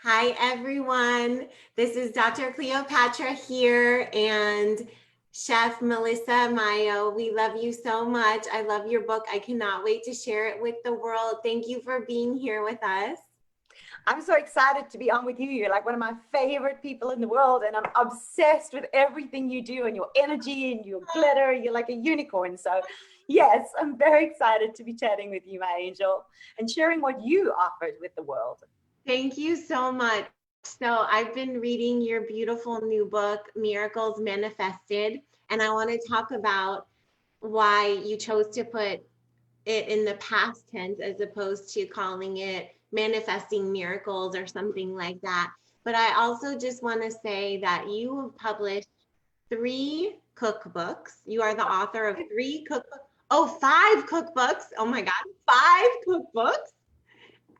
Hi, everyone. This is Dr. Cleopatra here and Chef Melissa Mayo. We love you so much. I love your book. I cannot wait to share it with the world. Thank you for being here with us. I'm so excited to be on with you. You're like one of my favorite people in the world, and I'm obsessed with everything you do and your energy and your glitter. You're like a unicorn. So, yes, I'm very excited to be chatting with you, my angel, and sharing what you offered with the world. Thank you so much. So, I've been reading your beautiful new book, Miracles Manifested, and I want to talk about why you chose to put it in the past tense as opposed to calling it manifesting miracles or something like that. But I also just want to say that you have published 3 cookbooks. You are the author of 3 cookbooks. Oh, 5 cookbooks. Oh my God, 5 cookbooks.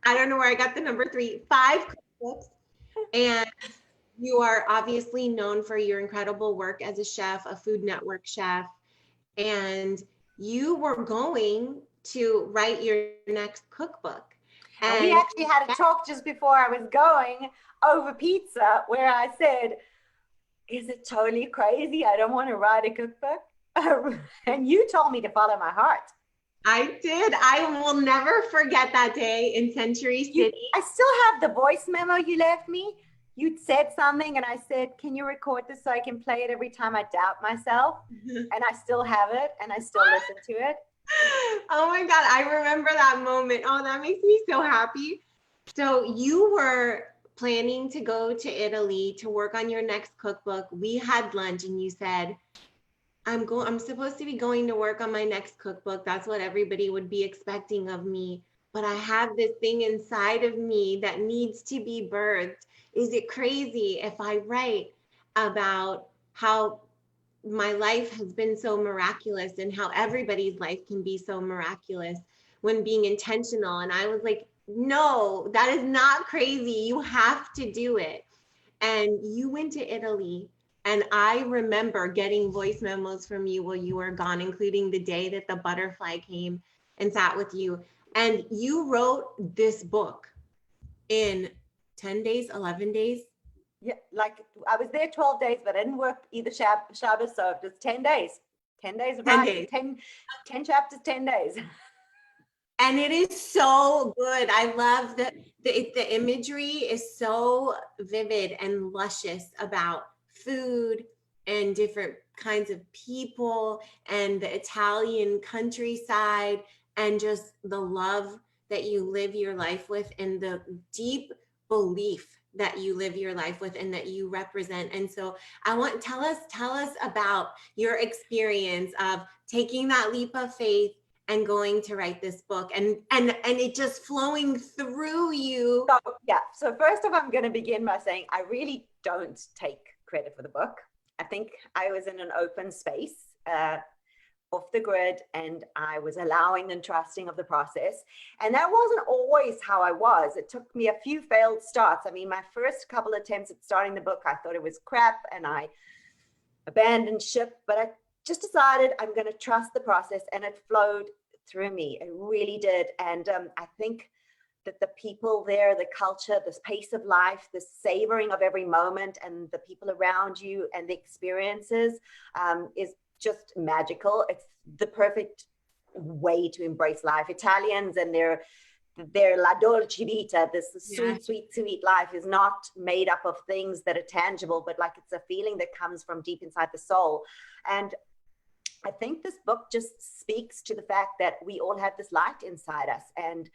I don't know where I got the number 3. 5 cookbooks. And you are obviously known for your incredible work as a chef, a Food Network chef. And you were going to write your next cookbook. And we actually had a talk just before I was going over pizza where I said, is it totally crazy? I don't want to write a cookbook. And you told me to follow my heart. I did. I will never forget that day in Century City. I still have the voice memo you left me. You'd said something and I said, can you record this so I can play it every time I doubt myself? And I still have it and I still listen to it. Oh my God, I remember that moment. Oh, that makes me so happy. So you were planning to go to Italy to work on your next cookbook. We had lunch and you said, I'm supposed to be going to work on my next cookbook. That's what everybody would be expecting of me. But I have this thing inside of me that needs to be birthed. Is it crazy if I write about how my life has been so miraculous and how everybody's life can be so miraculous when being intentional? And I was like, no, that is not crazy. You have to do it. And you went to Italy. And I remember getting voice memos from you while you were gone, including the day that the butterfly came and sat with you. And you wrote this book in 10 days, 11 days. Yeah, like I was there 12 days, but I didn't work either Shabbos, so it was 10 days. 10 days of writing, 10 chapters, 10 days. And it is so good. I love the imagery is so vivid and luscious about food and different kinds of people and the Italian countryside and just the love that you live your life with and the deep belief that you live your life with and that you represent. And so I want tell us about your experience of taking that leap of faith and going to write this book and it just flowing through you. So first off, I'm going to begin by saying I really don't take credit for the book. I think I was in an open space off the grid and I was allowing and trusting of the process. And that wasn't always how I was. It took me a few failed starts. I mean, my first couple attempts at starting the book, I thought it was crap and I abandoned ship, but I just decided I'm going to trust the process and it flowed through me. It really did. And I think that the people there, the culture, this pace of life, the savoring of every moment and the people around you and the experiences is just magical. It's the perfect way to embrace life. Italians and their la dolce vita, this sweet life is not made up of things that are tangible, but like it's a feeling that comes from deep inside the soul. And I think this book just speaks to the fact that we all have this light inside us. And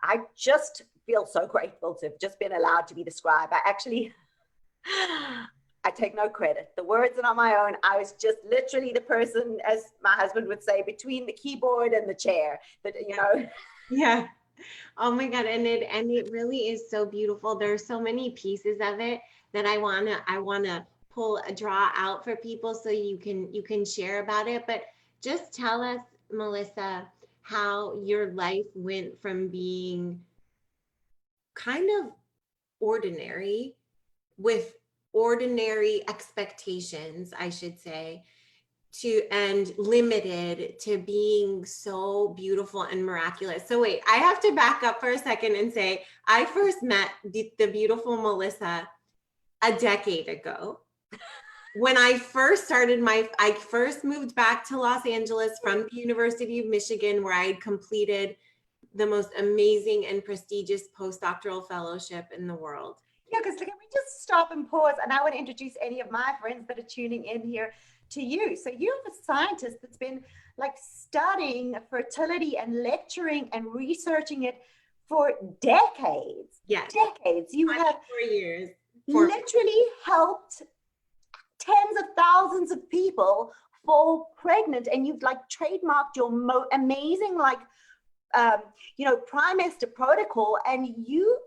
I just feel so grateful to have just been allowed to be the scribe. I take no credit. The words are not my own. I was just literally the person, as my husband would say, between the keyboard and the chair. But Yeah. Oh my God. And it really is so beautiful. There's so many pieces of it that I wanna draw out for people so you can share about it. But just tell us, Melissa, how your life went from being kind of ordinary with ordinary expectations, I should say, and limited to being so beautiful and miraculous. So wait, I have to back up for a second and say I first met the beautiful Melissa a decade ago. When I first I first moved back to Los Angeles from the University of Michigan, where I had completed the most amazing and prestigious postdoctoral fellowship in the world. Yeah, because can we just stop and pause? And I want to introduce any of my friends that are tuning in here to you. So you're a scientist that's been like studying fertility and lecturing and researching it for decades. Yes. Decades. You have 4 years. Literally helped tens of thousands of people fall pregnant, and you've like trademarked your amazing primemester protocol, and you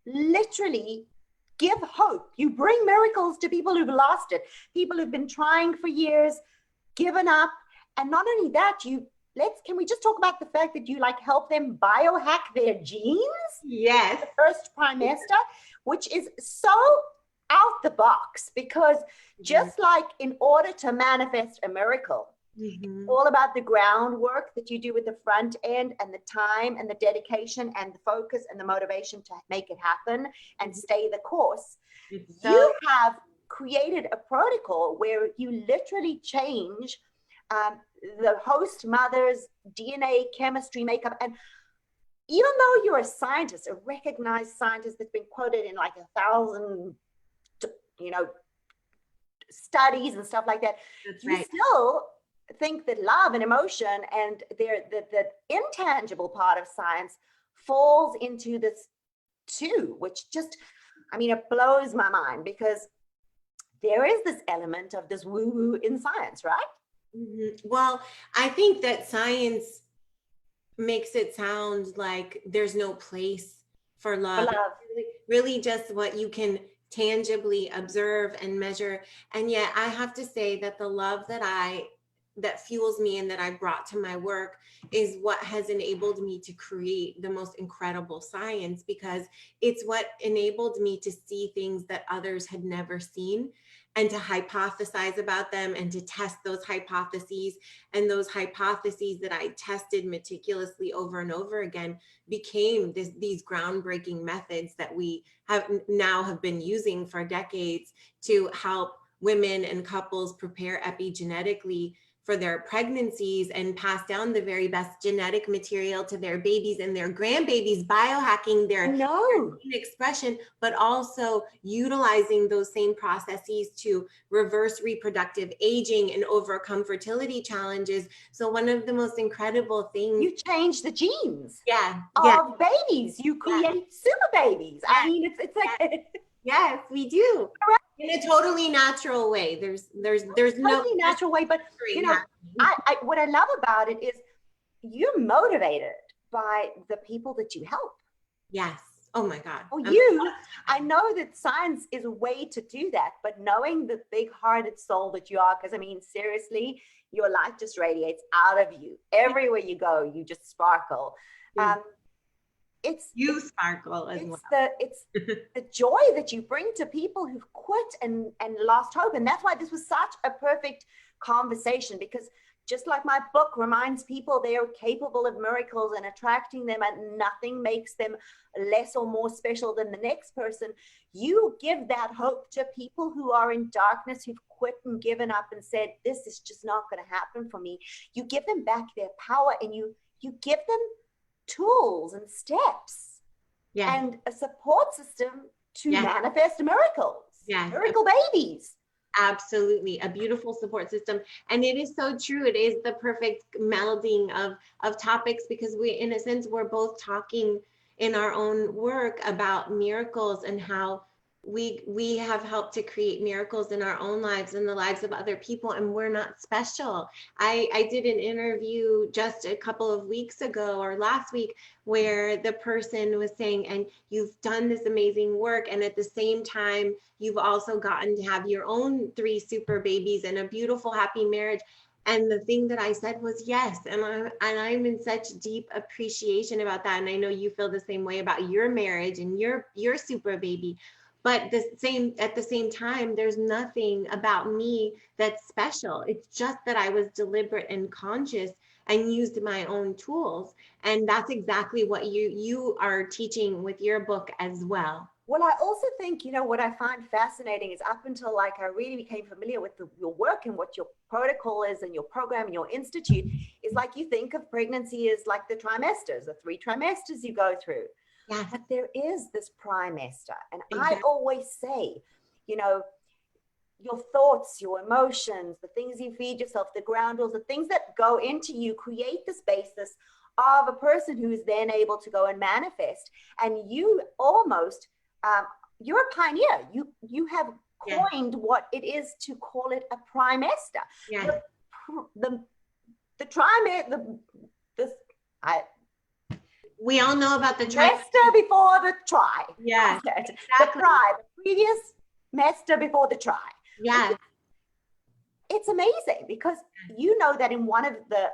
literally give hope. You bring miracles to people who've lost it, people who've been trying for years, given up. And not only that, can we just talk about the fact that you like help them biohack their genes? Yes. The first primemester, which is so out the box, because just like in order to manifest a miracle, all about the groundwork that you do with the front end and the time and the dedication and the focus and the motivation to make it happen and stay the course. You have created a protocol where you literally change the host mother's DNA, chemistry, makeup. And even though you're a scientist, a recognized scientist that's been quoted in like 1,000 studies and stuff like that, you still think that love and emotion and the intangible part of science falls into this too, which just, it blows my mind, because there is this element of this woo-woo in science, right? Well, I think that science makes it sound like there's no place for love. Really just what you can tangibly observe and measure. And yet I have to say that the love that fuels me and that I brought to my work is what has enabled me to create the most incredible science, because it's what enabled me to see things that others had never seen, and to hypothesize about them and to test those hypotheses. And those hypotheses that I tested meticulously over and over again became these groundbreaking methods that we have been using for decades to help women and couples prepare epigenetically for their pregnancies and pass down the very best genetic material to their babies and their grandbabies, biohacking their gene expression, but also utilizing those same processes to reverse reproductive aging and overcome fertility challenges. So one of the most incredible things— you change the genes of babies. You create super babies. It's like yes, we do. In a totally natural way. There's no natural way, but what I love about it is you're motivated by the people that you help. Yes. Oh my God. I know that science is a way to do that, but knowing the big-hearted soul that you are, because seriously, your light just radiates out of you. Everywhere you go, you just sparkle. You sparkle as well. It's the joy that you bring to people who've quit and lost hope. And that's why this was such a perfect conversation, because just like my book reminds people they are capable of miracles and attracting them, and nothing makes them less or more special than the next person, you give that hope to people who are in darkness, who've quit and given up and said, this is just not going to happen for me. You give them back their power, and you give them tools and steps and a support system to manifest miracles, miracle babies. Absolutely. A beautiful support system. And it is so true. It is the perfect melding of topics, because in a sense, we're both talking in our own work about miracles and how we have helped to create miracles in our own lives and the lives of other people, and we're not special. I did an interview just a couple of weeks ago or last week where the person was saying, and you've done this amazing work, and at the same time you've also gotten to have your own 3 super babies and a beautiful happy marriage. And the thing that I said was yes. And I'm in such deep appreciation about that. And I know you feel the same way about your marriage and your super baby. But at the same time, there's nothing about me that's special. It's just that I was deliberate and conscious and used my own tools. And that's exactly what you are teaching with your book as well. Well, I also think, what I find fascinating is up until like I really became familiar with your work and what your protocol is and your program and your institute is like you think of pregnancy as like the trimesters, the 3 trimesters you go through. Yes. But there is this primester. And Exactly. I always say, your thoughts, your emotions, the things you feed yourself, the ground rules, the things that go into you create this basis of a person who is then able to go and manifest. And you almost you're a pioneer. You have coined what it is to call it a primester. Yes. The trimester, we all know about the trimester before the try. Yes, exactly. The previous mester before the try. Yes. It's amazing because you know that in one of the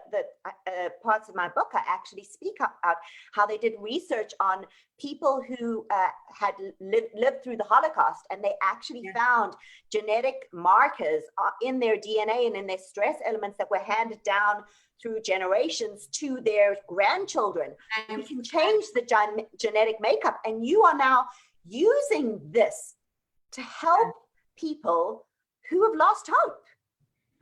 parts of my book, I actually speak about how they did research on people who had lived through the Holocaust, and they actually found genetic markers in their DNA and in their stress elements that were handed down through generations to their grandchildren. We can change the genetic makeup, and you are now using this to help people who have lost hope.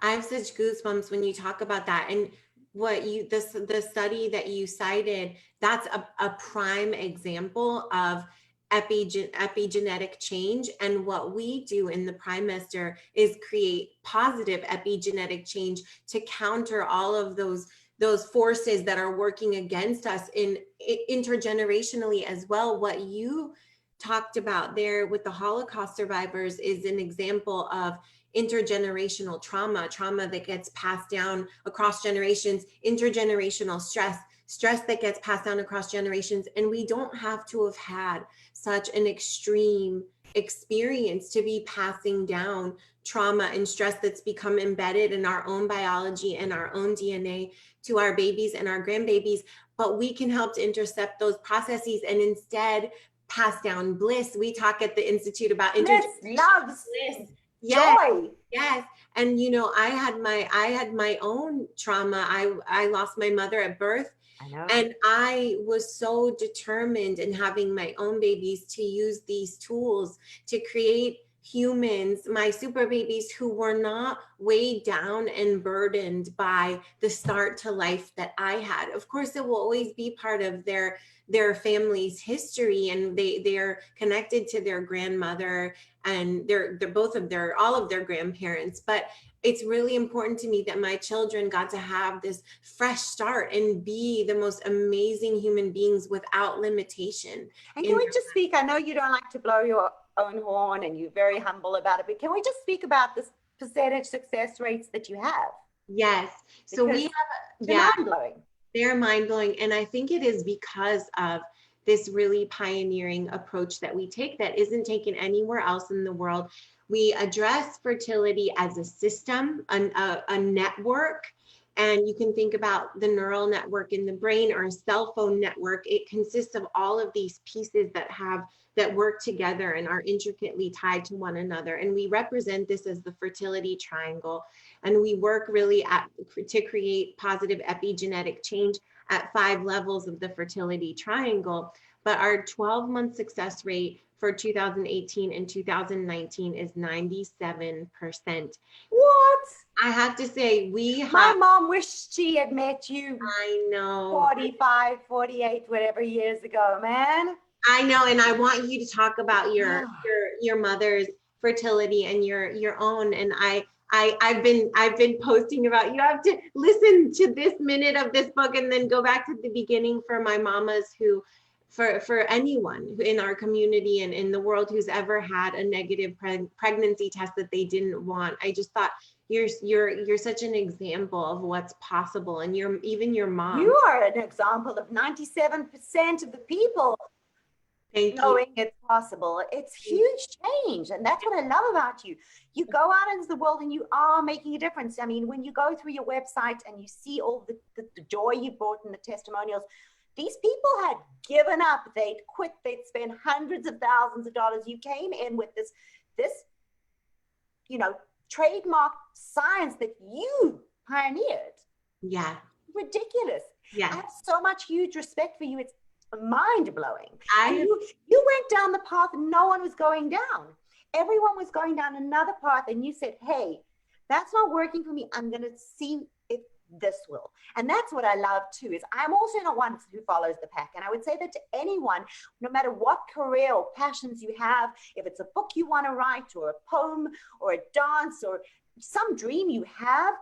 I have such goosebumps when you talk about that. And the study that you cited, that's a prime example of epigenetic change. And what we do in the primester is create positive epigenetic change to counter all of those forces that are working against us intergenerationally as well. What you talked about there with the Holocaust survivors is an example of intergenerational trauma that gets passed down across generations, intergenerational stress that gets passed down across generations. And we don't have to have had such an extreme experience to be passing down trauma and stress that's become embedded in our own biology and our own DNA to our babies and our grandbabies. But we can help to intercept those processes and instead pass down bliss. We talk at the Institute about intergenerational bliss. Yes, joy. Yes. And I had my own trauma. I lost my mother at birth. I know. And I was so determined in having my own babies to use these tools to create humans, my super babies, who were not weighed down and burdened by the start to life that I had. Of course, it will always be part of their family's history, and they're connected to their grandmother and they're all of their grandparents. But it's really important to me that my children got to have this fresh start and be the most amazing human beings without limitation. And can we just speak, I know you don't like to blow your own horn and you're very humble about it, but can we just speak about this percentage success rates that you have? Yes. So we have, mind-blowing. They're mind-blowing. And I think it is because of this really pioneering approach that we take that isn't taken anywhere else in the world. We address fertility as a system, a network. And you can think about the neural network in the brain or a cell phone network. It consists of all of these pieces that work together and are intricately tied to one another. And we represent this as the fertility triangle. And we work really to create positive epigenetic change at 5 levels of the fertility triangle. But our 12-month success rate for 2018 and 2019 is 97%. What? I have to say, my mom wished she had met you. I know. 45, 48, whatever years ago, man. I know, and I want you to talk about your mother's fertility and your own. And I've been posting about, you have to listen to this minute of this book and then go back to the beginning for my mamas who, for anyone in our community and in the world who's ever had a negative pregnancy test that they didn't want. I just thought you're such an example of what's possible, and even your mom. You are an example of 97% of the people knowing it's possible. It's huge change. And that's what I love about you. You go out into the world and you are making a difference. I mean, when you go through your website and you see all the joy you brought in the testimonials, These people had given up. They'd quit. They'd spent hundreds of thousands of dollars. You came in with this, trademark science that you pioneered. Yeah. Ridiculous. Yeah. I have so much huge respect for you. It's mind-blowing. You went down the path no one was going down. Everyone was going down another path, and you said, hey, that's not working for me. I'm going to see if this will. And that's what I love too, is I'm also not one who follows the pack. And I would say that to anyone, no matter what career or passions you have, if it's a book you want to write, or a poem, or a dance, or some dream you have,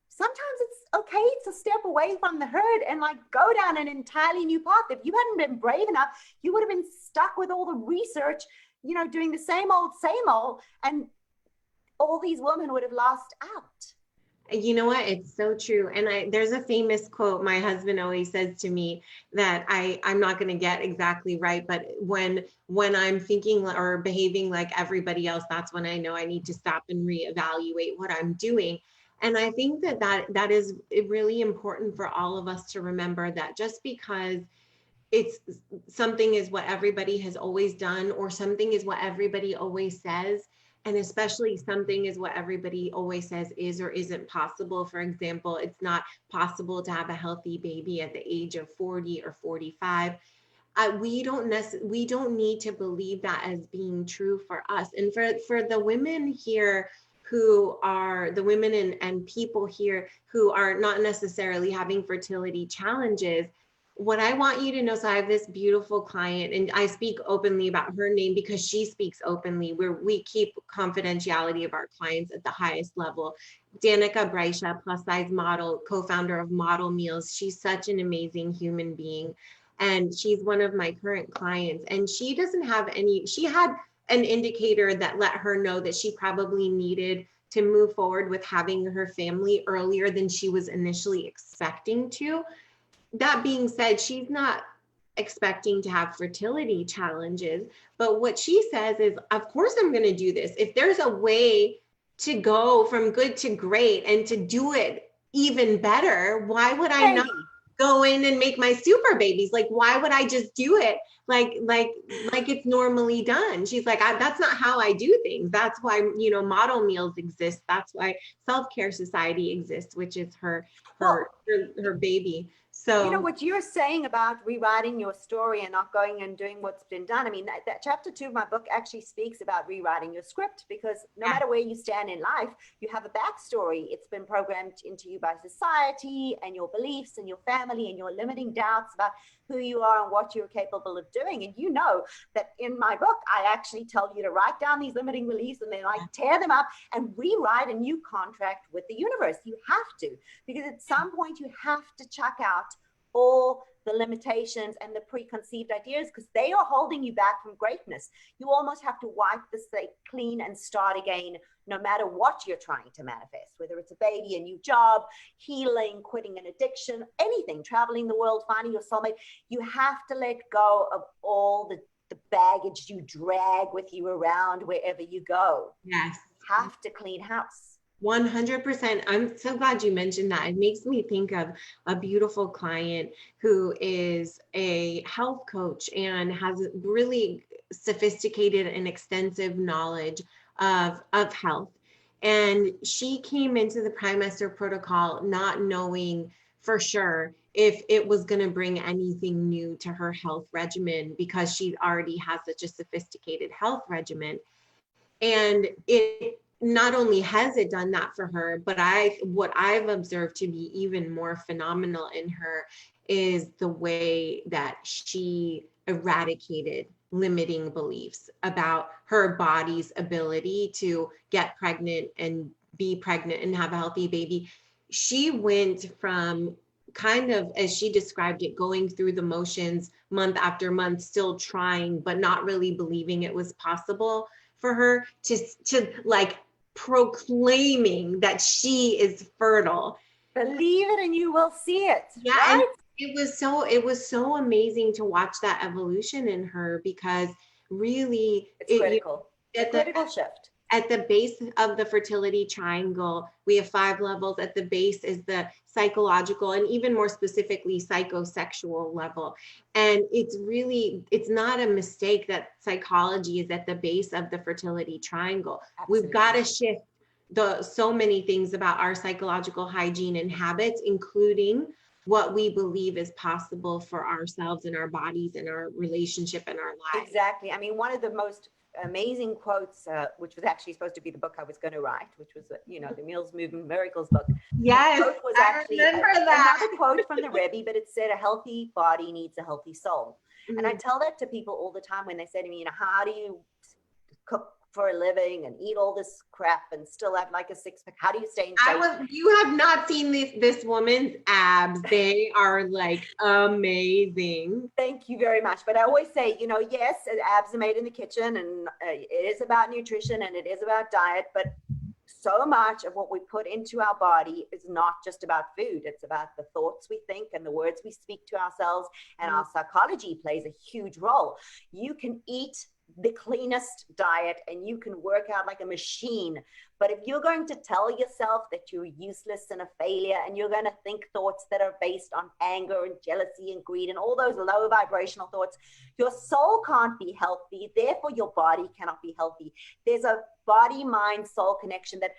sometimes it's okay to step away from the herd and go down an entirely new path. If you hadn't been brave enough, you would have been stuck with all the research, doing the same old, and all these women would have lost out. You know what? It's so true. And there's a famous quote my husband always says to me that I'm not going to get exactly right, but when I'm thinking or behaving like everybody else, that's when I know I need to stop and reevaluate what I'm doing. And I think that is really important for all of us to remember, that just because it's something is what everybody has always done, or something is what everybody always says, and especially something is what everybody always says is or isn't possible. For example, it's not possible to have a healthy baby at the age of 40 or 45. We don't need to believe that as being true for us. And for the women here who are the women and people here who are not necessarily having fertility challenges, what I want you to know, so I have this beautiful client, and I speak openly about her name because she speaks openly, where we keep confidentiality of our clients at the highest level. Danica Breisha, plus size model, co-founder of Model Meals. She's such an amazing human being. And she's one of my current clients. And she had an indicator that let her know that she probably needed to move forward with having her family earlier than she was initially expecting to. That being said, she's not expecting to have fertility challenges, but what she says is, of course I'm going to do this. If there's a way to go from good to great and to do it even better, why would I not go in and make my super babies? Like, why would I just do it like it's normally done? She's like, that's not how I do things. That's why, Model Meals exist. That's why Self-Care Society exists, which is her baby. So, what you're saying about rewriting your story and not going and doing what's been done. I mean, that chapter 2 of my book actually speaks about rewriting your script, because no matter where you stand in life, you have a backstory. It's been programmed into you by society and your beliefs and your family and your limiting doubts about who you are and what you're capable of doing. And that in my book, I actually tell you to write down these limiting beliefs and then tear them up and rewrite a new contract with the universe. You have to, because at some point you have to chuck out all the limitations and the preconceived ideas, because they are holding you back from greatness. You almost have to wipe the slate clean and start again, no matter what you're trying to manifest, whether it's a baby, a new job, healing, quitting an addiction, anything, traveling the world, finding your soulmate. You have to let go of all the baggage you drag with you around wherever you go. Yes. You have to clean house. 100%. I'm so glad you mentioned that. It makes me think of a beautiful client who is a health coach and has really sophisticated and extensive knowledge of health. And she came into the primemester protocol not knowing for sure if it was going to bring anything new to her health regimen, because she already has such a sophisticated health regimen. And it not only has it done that for her, but what I've observed to be even more phenomenal in her is the way that she eradicated limiting beliefs about her body's ability to get pregnant and be pregnant and have a healthy baby. She went from kind of, as she described it, going through the motions month after month, still trying, but not really believing it was possible for her, to proclaiming that she is fertile. Believe it and you will see it. Yeah, right? And it was so amazing to watch that evolution in her, because really it's critical. A critical shift. at the base of the fertility triangle, we have 5 levels. At the base is the psychological and even more specifically psychosexual level. And it's not a mistake that psychology is at the base of the fertility triangle. Absolutely. We've got to shift so many things about our psychological hygiene and habits, including what we believe is possible for ourselves and our bodies and our relationship and our lives. Exactly. I mean, one of the most amazing quotes, which was actually supposed to be the book I was going to write, which was, the Meals, Movement, Miracles book. Yes, the quote was actually another quote from the Rebbe, but it said, a healthy body needs a healthy soul. Mm-hmm. And I tell that to people all the time when they say to me, how do you cook for a living and eat all this crap and still have like a 6-pack? How do you stay in shape? You have not seen this woman's abs. They are like amazing. Thank you very much. But I always say, yes, abs are made in the kitchen, and it is about nutrition and it is about diet, but so much of what we put into our body is not just about food. It's about the thoughts we think and the words we speak to ourselves, and our psychology plays a huge role. You can eat the cleanest diet and you can work out like a machine, but if you're going to tell yourself that you're useless and a failure, and you're going to think thoughts that are based on anger and jealousy and greed and all those low vibrational thoughts, your soul can't be healthy, therefore your body cannot be healthy. There's a body mind soul connection that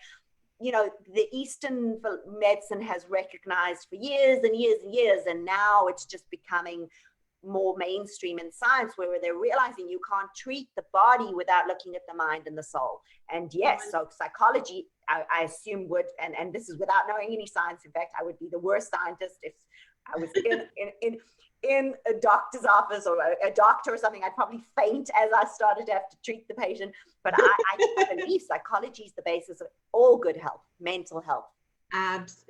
the Eastern medicine has recognized for years and years and years, and now it's just becoming more mainstream in science, where they're realizing you can't treat the body without looking at the mind and the soul. And yes, so psychology, I assume would, and this is without knowing any science. In fact, I would be the worst scientist if I was in a doctor's office or a doctor or something. I'd probably faint as I started to have to treat the patient. But I believe psychology is the basis of all good health, mental health.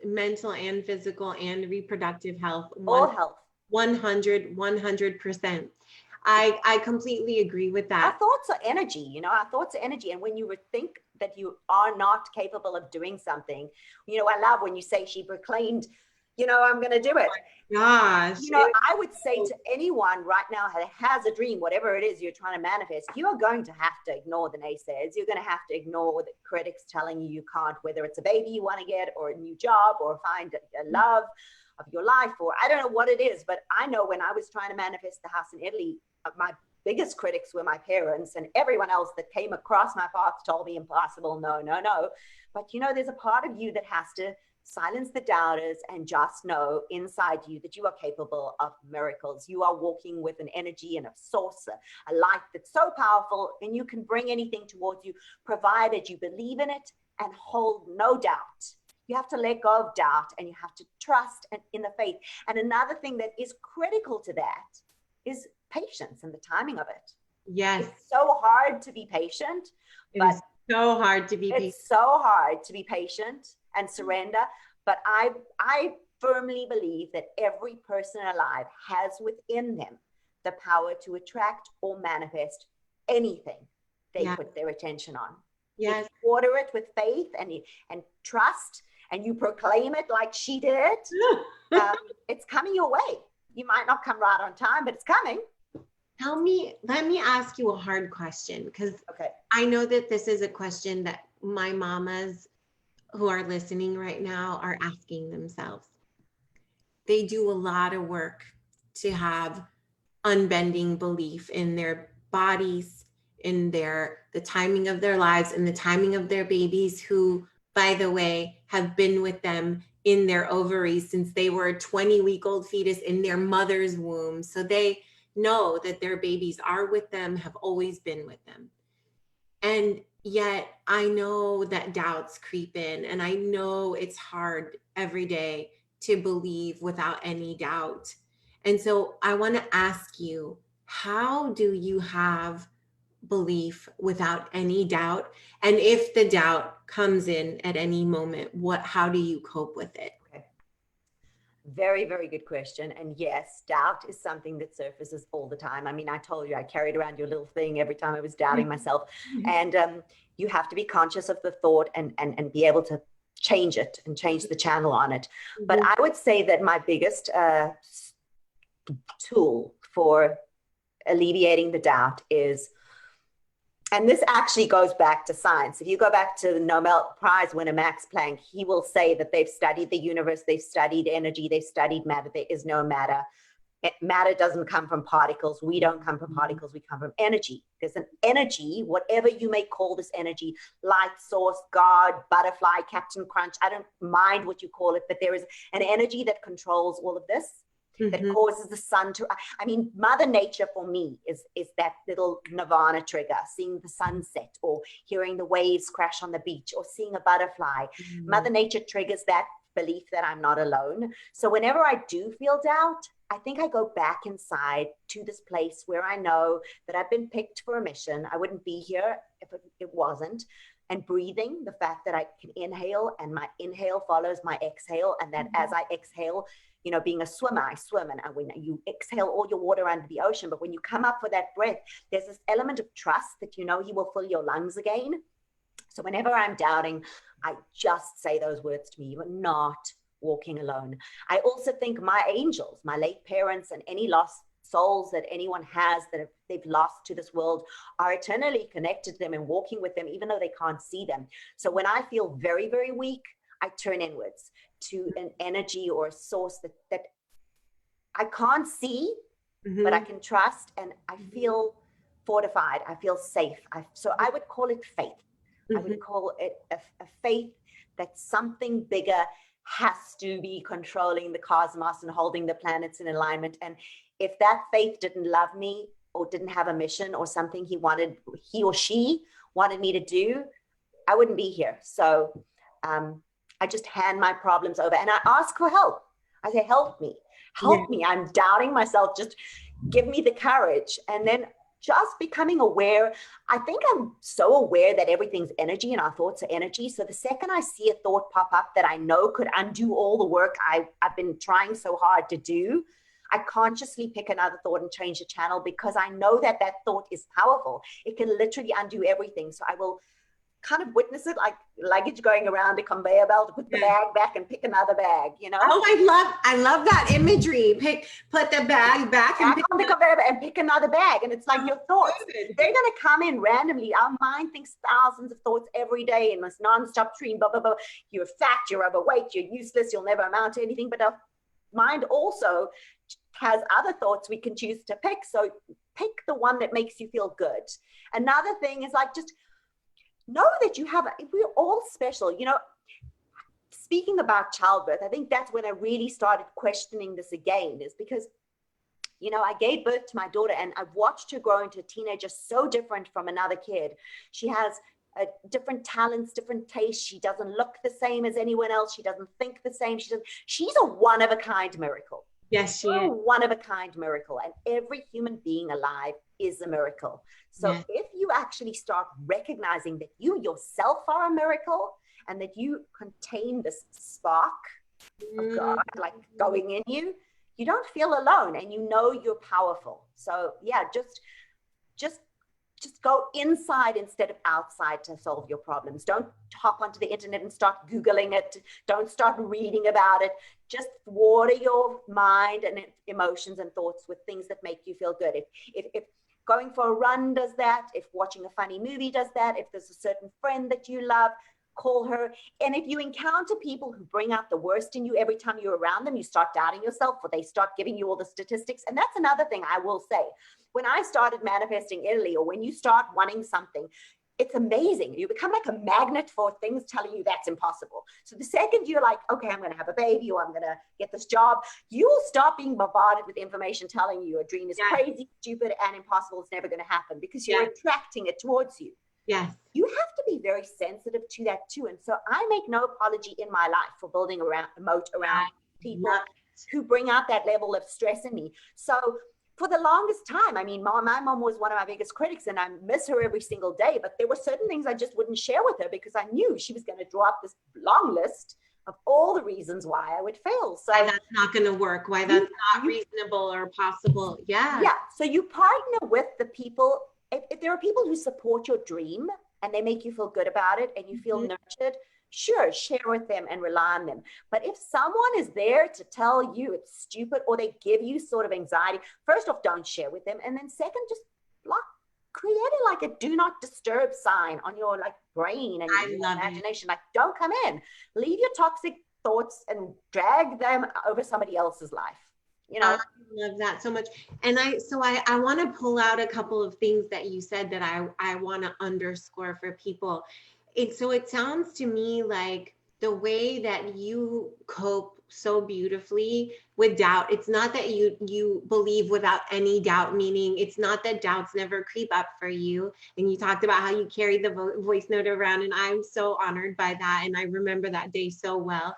Mental and physical and reproductive health. All health. 100%. I completely agree with that. Our thoughts are energy, our thoughts are energy. And when you would think that you are not capable of doing something, I love when you say she proclaimed, I'm going to do it. Gosh. I would say to anyone right now that has a dream, whatever it is you're trying to manifest, you are going to have to ignore the naysayers. You're going to have to ignore the critics telling you can't, whether it's a baby you want to get or a new job or find a love of your life, or I don't know what it is, but I know when I was trying to manifest the house in Italy, my biggest critics were my parents, and everyone else that came across my path told me impossible, no. But there's a part of you that has to silence the doubters and just know inside you that you are capable of miracles. You are walking with an energy and a source, a light that's so powerful, and you can bring anything towards you, provided you believe in it and hold no doubt. You have to let go of doubt, and you have to trust in the faith. And another thing that is critical to that is patience and the timing of it. Yes. It's so hard to be patient. It's so hard to be patient. It's so hard to be patient and surrender. But I firmly believe that every person alive has within them the power to attract or manifest anything they put their attention on. Yes. If you water it with faith and trust, and you proclaim it like she did, it's coming your way. You might not come right on time, but it's coming. Let me ask you a hard question, because I know that this is a question that my mamas who are listening right now are asking themselves. They do a lot of work to have unbending belief in their bodies, in the timing of their lives, and the timing of their babies, who, by the way, have been with them in their ovaries since they were a 20-week-old fetus in their mother's womb. So they know that their babies are with them, have always been with them. And yet I know that doubts creep in, and I know it's hard every day to believe without any doubt. And so I want to ask you, how do you have belief without any doubt? And if the doubt comes in at any moment, how do you cope with it? Okay. Very, very good question. And yes, doubt is something that surfaces all the time. I mean, I told you I carried around your little thing every time I was doubting myself. And you have to be conscious of the thought and be able to change it and change the channel on it. But I would say that my biggest tool for alleviating the doubt is And this actually goes back to science. If you go back to the Nobel Prize winner, Max Planck, he will say that they've studied the universe, they've studied energy, they've studied matter. There is no matter. Matter doesn't come from particles. We don't come from particles. We come from energy. There's an energy, whatever you may call this energy, light source, God, butterfly, Captain Crunch. I don't mind what you call it, but there is an energy that controls all of this, that causes the sun to, I mean, Mother Nature for me is that little nirvana trigger, seeing the sunset or hearing the waves crash on the beach or seeing a butterfly. Mother Nature triggers that belief that I'm not alone. So whenever I do feel doubt, I think I go back inside to this place where I know that I've been picked for a mission. I wouldn't be here if it wasn't. And breathing, the fact that I can inhale and my inhale follows my exhale. And that as I exhale, you know, being a swimmer, I swim, and when you exhale all your water under the ocean, but when you come up for that breath, there's this element of trust that you know he will fill your lungs again. So whenever I'm doubting, I just say those words to me: you are not walking alone. I also think my angels, my late parents, and any lost souls that anyone has that they've lost to this world are eternally connected to them and walking with them, even though they can't see them. So when I feel very, very weak, I turn inwards to an energy or a source that I can't see, but I can trust, and I feel fortified. I feel safe. So I would call it faith. I would call it a faith that something bigger has to be controlling the cosmos and holding the planets in alignment. And if that faith didn't love me or didn't have a mission or something he or she wanted me to do, I wouldn't be here. So I just hand my problems over and I ask for help. I say, help me. I'm doubting myself. Just give me the courage. And then just becoming aware. I think I'm so aware that everything's energy and our thoughts are energy. So the second I see a thought pop up that I know could undo all the work I've been trying so hard to do, I consciously pick another thought and change the channel, because I know that thought is powerful. It can literally undo everything. So I will kind of witness it like luggage going around a conveyor belt, put the bag back and pick another bag, you know? Oh, I love that imagery. Put the bag back and on the conveyor belt and pick another bag. And it's like your thoughts, they're going to come in randomly. Our mind thinks thousands of thoughts every day in this nonstop stream, blah, blah, blah. You're fat, you're overweight, you're useless, you'll never amount to anything. But our mind also has other thoughts we can choose to pick. So pick the one that makes you feel good. Another thing is like, just know that we're all special. You know, speaking about childbirth, I think that's when I really started questioning this again, is because, you know, I gave birth to my daughter and I've watched her grow into a teenager so different from another kid. She has different talents, different tastes. She doesn't look the same as anyone else. She doesn't think the same. She's a one-of-a-kind miracle. Yes, she is. One-of-a-kind miracle. And every human being alive is a miracle. So if you actually start recognizing that you yourself are a miracle and that you contain this spark of God, like going in you, you don't feel alone and you know you're powerful. So yeah, just go inside instead of outside to solve your problems. Don't hop onto the internet and start Googling it. Don't start reading about it. Just water your mind and emotions and thoughts with things that make you feel good. If going for a run does that, if watching a funny movie does that, if there's a certain friend that you love, call her. And if you encounter people who bring out the worst in you every time you're around them, you start doubting yourself, or they start giving you all the statistics. And that's another thing I will say. When I started manifesting Italy, or when you start wanting something, it's amazing. You become like a magnet for things telling you that's impossible. So the second you're like, okay, I'm going to have a baby, or I'm going to get this job, you will stop being bombarded with information telling you your dream is crazy, stupid, and impossible. It's never going to happen, because you're attracting it towards you. Yes. You have to be very sensitive to that too. And so I make no apology in my life for building a moat around people who bring out that level of stress in me. So for the longest time, I mean, my mom was one of my biggest critics, and I miss her every single day. But there were certain things I just wouldn't share with her, because I knew she was going to draw up this long list of all the reasons why I would fail. So why that's not going to work, why that's not reasonable or possible. Yeah. So you partner with the people. If there are people who support your dream and they make you feel good about it and you feel nurtured, sure, share with them and rely on them. But if someone is there to tell you it's stupid, or they give you sort of anxiety, first off, don't share with them. And then second, just block created like a do not disturb sign on your like brain and your imagination. Like, don't come in, leave your toxic thoughts and drag them over somebody else's life. You know, I love that so much. And I want to pull out a couple of things that you said that I want to underscore for people. So it sounds to me like the way that you cope so beautifully with doubt. It's not that you believe without any doubt, meaning it's not that doubts never creep up for you. And you talked about how you carried the voice note around, and I'm so honored by that. And I remember that day so well.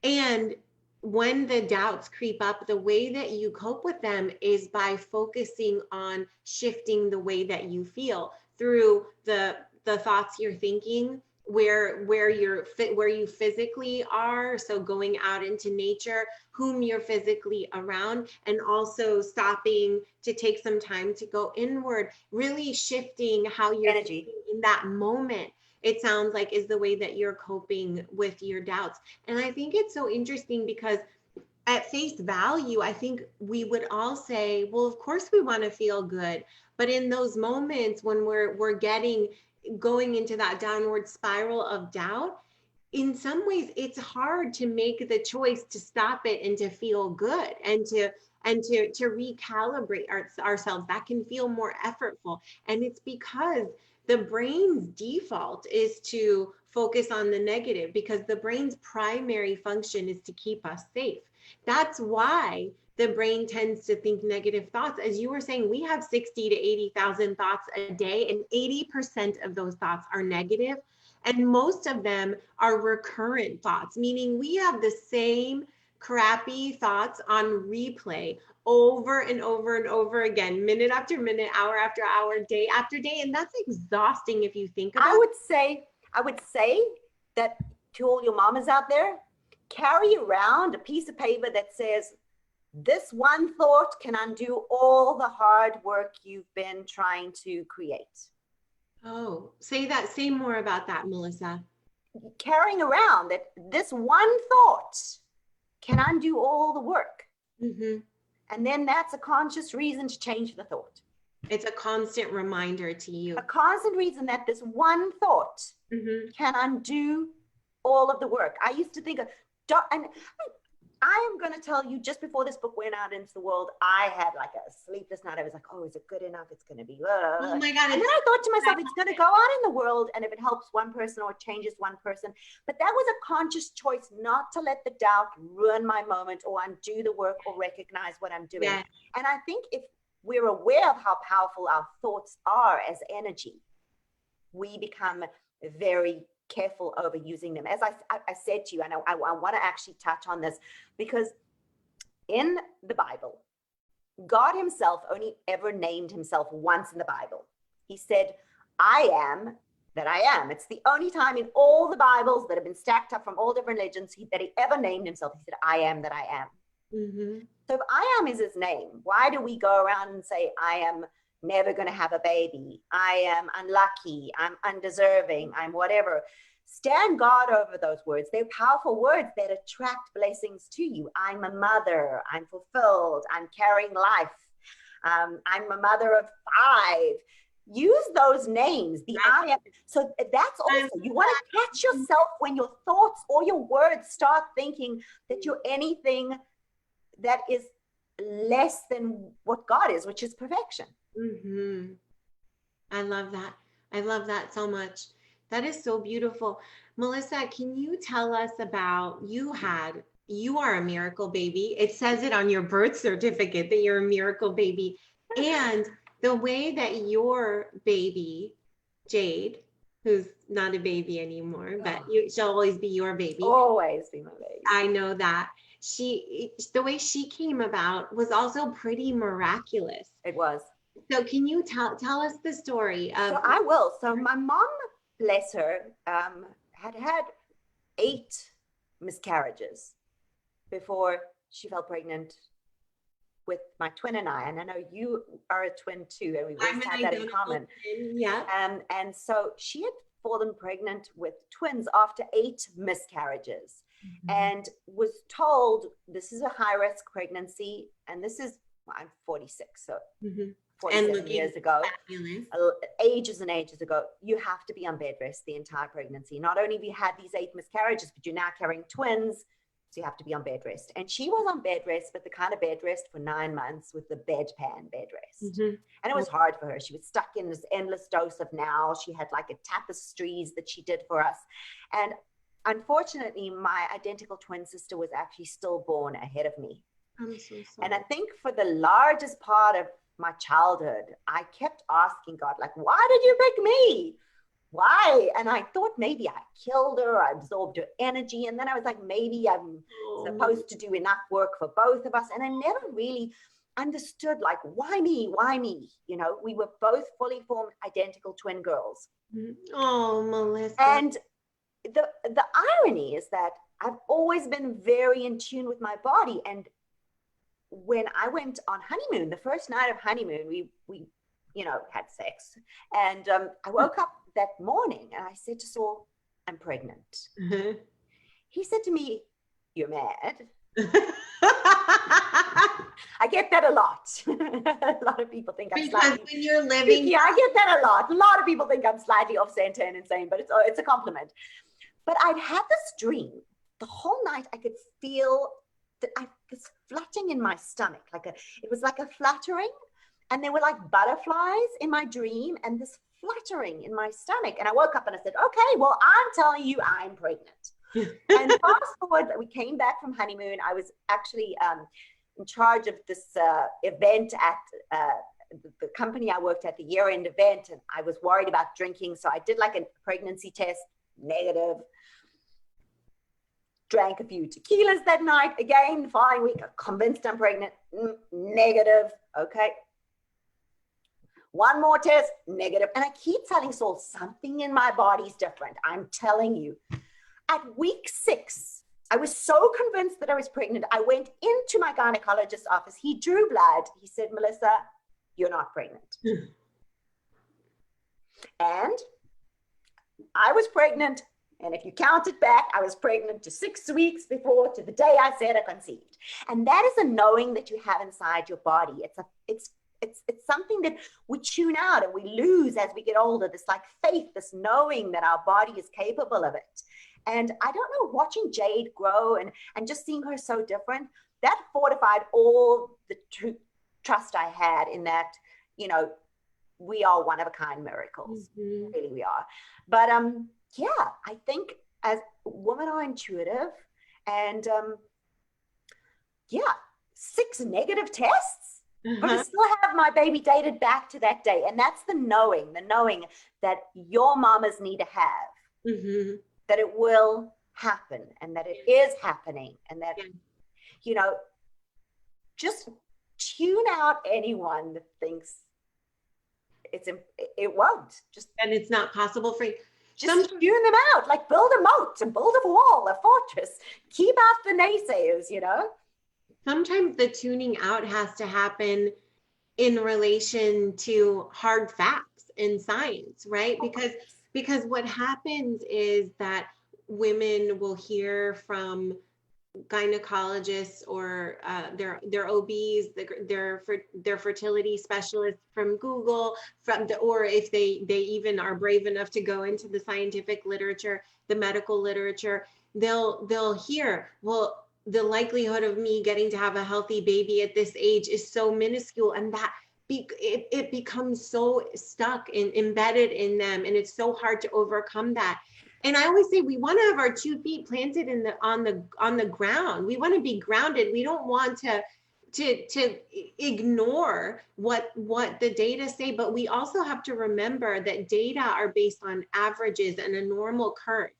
And when the doubts creep up, the way that you cope with them is by focusing on shifting the way that you feel through the thoughts you're thinking, where you physically are, so going out into nature, whom you're physically around, and also stopping to take some time to go inward, really shifting how you're energy in that moment. It sounds like is the way that you're coping with your doubts. And I think it's so interesting because at face value, I think we would all say, well, of course we want to feel good. But in those moments when we're going into that downward spiral of doubt, in some ways it's hard to make the choice to stop it and to feel good and to recalibrate ourselves. That can feel more effortful. And it's because the brain's default is to focus on the negative, because the brain's primary function is to keep us safe. That's why the brain tends to think negative thoughts. As you were saying, we have 60 to 80,000 thoughts a day, and 80% of those thoughts are negative. And most of them are recurrent thoughts, meaning we have the same crappy thoughts on replay over and over and over again, minute after minute, hour after hour, day after day. And that's exhausting if you think about it. I would say that to all your mamas out there, carry around a piece of paper that says, this one thought can undo all the hard work you've been trying to create. Oh, say more about that, Melissa. Carrying around that this one thought can undo all the work. Mm-hmm. And then that's a conscious reason to change the thought. It's a constant reminder to you. A constant reason that this one thought can undo all of the work. I used to think, and I am going to tell you, just before this book went out into the world, I had like a sleepless night. I was like, oh, is it good enough? It's going to be, oh my God. And then I thought to myself, it's going to go out in the world. And if it helps one person or changes one person, but that was a conscious choice not to let the doubt ruin my moment or undo the work or recognize what I'm doing. Yeah. And I think if we're aware of how powerful our thoughts are as energy, we become very careful over using them. As I said to you, and I want to actually touch on this, because in the Bible, God himself only ever named himself once in the Bible. He said, I am that I am. It's the only time in all the Bibles that have been stacked up from all different religions that he ever named himself. He said, I am that I am. Mm-hmm. So if I am is his name, why do we go around and say, I am never going to have a baby, I am unlucky, I'm undeserving, I'm whatever? Stand God over those words. They're powerful words that attract blessings to you. I'm a mother, I'm fulfilled, I'm carrying life, I'm a mother of 5. Use those names, the I am. So that's also, you want to catch yourself when your thoughts or your words start thinking that you're anything that is less than what God is, which is perfection. Mm-hmm. I love that. I love that so much. That is so beautiful. Melissa, can you tell us about, you are a miracle baby. It says it on your birth certificate that you're a miracle baby. And the way that your baby, Jade, who's not a baby anymore, but she'll always be your baby. Always be my baby. I know that. The way she came about was also pretty miraculous. It was. So can you tell us the story of? So I will. So my mom, bless her, had 8 miscarriages before she fell pregnant with my twin and I. And I know you are a twin too, and we've always had that in common. Yeah. And so she had fallen pregnant with twins after 8 miscarriages, and was told this is a high risk pregnancy, and this is, I'm 46, so 47 years ago, fabulous. ages and ages ago, you have to be on bed rest the entire pregnancy. Not only have you had these 8 miscarriages, but you're now carrying twins, so you have to be on bed rest. And she was on bed rest, but the kind of bed rest for 9 months with the bedpan bed rest. And it was hard for her. She was stuck in this endless dose of now. She had like a tapestries that she did for us. And unfortunately, my identical twin sister was actually stillborn ahead of me. I'm so sorry. And I think for the largest part of my childhood, I kept asking God, like, why did you pick me? Why? And I thought maybe I killed her, I absorbed her energy. And then I was like, maybe I'm supposed to do enough work for both of us. And I never really understood, like, why me? Why me? You know, we were both fully formed identical twin girls. Oh, Melissa. And the irony is that I've always been very in tune with my body. And when I went on honeymoon, the first night of honeymoon, we you know, had sex. And I woke up that morning and I said to Saul, I'm pregnant. He said to me, you're mad. I get that a lot. A lot of people think I'm slightly, when you're living. Yeah, I get that a lot. A lot of people think I'm slightly off center and insane, but it's a compliment. But I'd had this dream. The whole night I could feel this flutting in my stomach, it was like a fluttering, and there were like butterflies in my dream and this fluttering in my stomach. And I woke up and I said, okay, well, I'm telling you I'm pregnant. And fast forward, we came back from honeymoon. I was actually in charge of this event at the company I worked at, the year-end event, and I was worried about drinking. So I did like a pregnancy test, negative. Drank a few tequilas that night. Again, the following week, I'm convinced I'm pregnant. Negative. Okay. One more test, negative. And I keep telling Saul, something in my body's different. I'm telling you. At week 6, I was so convinced that I was pregnant. I went into my gynecologist's office. He drew blood. He said, Melissa, you're not pregnant. And I was pregnant. And if you count it back, I was pregnant to 6 weeks before, to the day I said I conceived. And that is a knowing that you have inside your body. It's something that we tune out and we lose as we get older. This like faith, this knowing that our body is capable of it. And I don't know, watching Jade grow and just seeing her so different, that fortified all the trust I had in that, you know, we are one of a kind miracles. Really we are. But yeah, I think as women are intuitive, and 6 negative tests, but I still have my baby dated back to that day. And that's the knowing that your mamas need to have, that it will happen and that it is happening, and that, you know, just tune out anyone that thinks it won't. Just, and it's not possible for you. Just tune them out, like build a moat and build a wall, a fortress. Keep out the naysayers, you know? Sometimes the tuning out has to happen in relation to hard facts in science, right? Because what happens is that women will hear from gynecologists or their OBs, their fertility specialists from Google, or if they even are brave enough to go into the scientific literature, the medical literature, they'll hear, well, the likelihood of me getting to have a healthy baby at this age is so minuscule, and that it becomes so stuck and embedded in them, and it's so hard to overcome that. And I always say we want to have our 2 feet planted on the ground. We want to be grounded. We don't want to ignore what the data say, but we also have to remember that data are based on averages and a normal curve.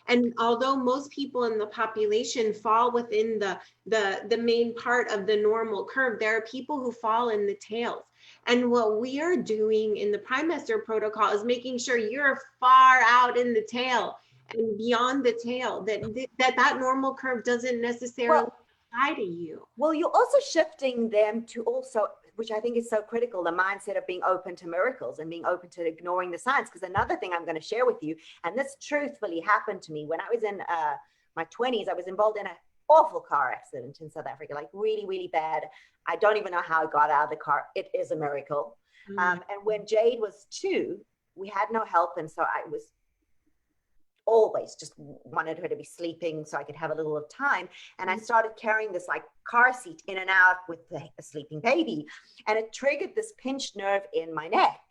And although most people in the population fall within the main part of the normal curve, there are people who fall in the tails. And what we are doing in the primemester protocol is making sure you're far out in the tail and beyond the tail, that normal curve doesn't necessarily apply to you. Well, you're also shifting them to also, which I think is so critical, the mindset of being open to miracles and being open to ignoring the science. Because another thing I'm going to share with you, and this truthfully happened to me when I was in my 20s, I was involved in awful car accident in South Africa, like really, really bad. I don't even know how I got out of the car. It is a miracle. And when Jade was 2, we had no help. And so I was always just wanted her to be sleeping so I could have a little of time. And I started carrying this like car seat in and out with a sleeping baby. And it triggered this pinched nerve in my neck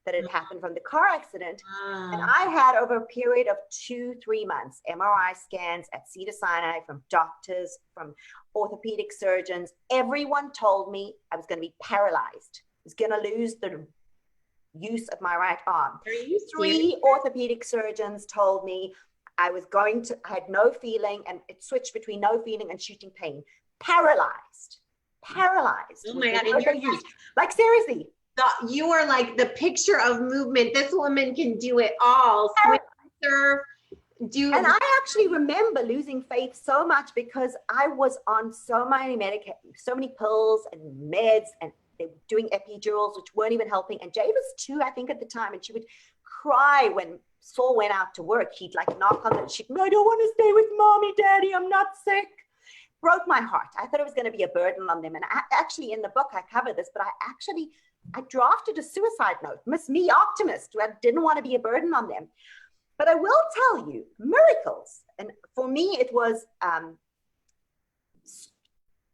that had happened from the car accident. And I had, over a period of 2-3 months, MRI scans at Cedars-Sinai from doctors, from orthopedic surgeons. Everyone told me I was going to be paralyzed. I was going to lose the use of my right arm. 3 orthopedic surgeons told me I had no feeling, and it switched between no feeling and shooting pain. Paralyzed. Oh my God. Like, seriously. You are like the picture of movement. This woman can do it all. Swim, surf, do. And I actually remember losing faith so much because I was on so many pills and meds, and they were doing epidurals, which weren't even helping. And Jay was 2, I think, at the time, and she would cry when Saul went out to work. He'd like knock on the sheet. I don't want to stay with mommy, daddy. I'm not sick. Broke my heart. I thought it was going to be a burden on them. And actually, in the book, I cover this, but I drafted a suicide note. Miss me, optimist. I didn't want to be a burden on them. But I will tell you, miracles. And for me, it was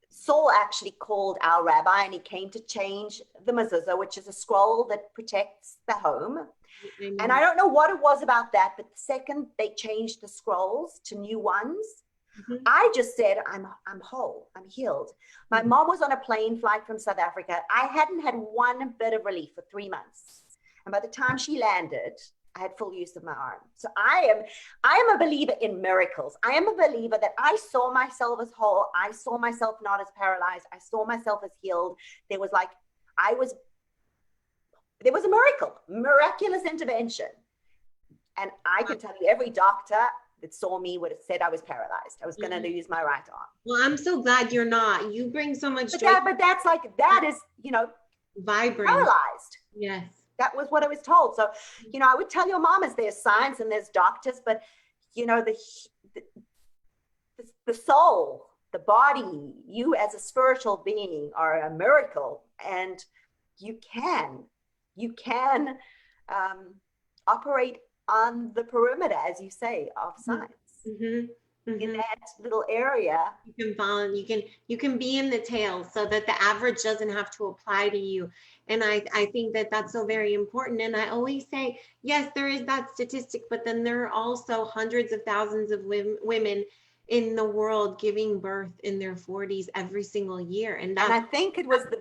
Saul actually called our rabbi, and he came to change the mezuzah, which is a scroll that protects the home. And I don't know what it was about that, but the second they changed the scrolls to new ones, I just said, I'm whole, I'm healed. My mom was on a plane flight from South Africa. I hadn't had one bit of relief for 3 months. And by the time she landed, I had full use of my arm. So I am a believer in miracles. I am a believer that I saw myself as whole. I saw myself not as paralyzed. I saw myself as healed. There was a miracle, miraculous intervention. And I can tell you, every doctor that saw me would have said I was paralyzed. I was going to lose my right arm. Well, I'm so glad you're not. You bring so much joy. But that is, vibrant. Paralyzed. Yes. That was what I was told. So, I would tell your mamas there's science and there's doctors, but, the soul, the body, you as a spiritual being are a miracle. And you can operate on the perimeter, as you say, of science. In that little area. You can follow, you can be in the tail so that the average doesn't have to apply to you. And I think that that's so very important. And I always say, yes, there is that statistic, but then there are also hundreds of thousands of women in the world giving birth in their 40s every single year. And I think it was the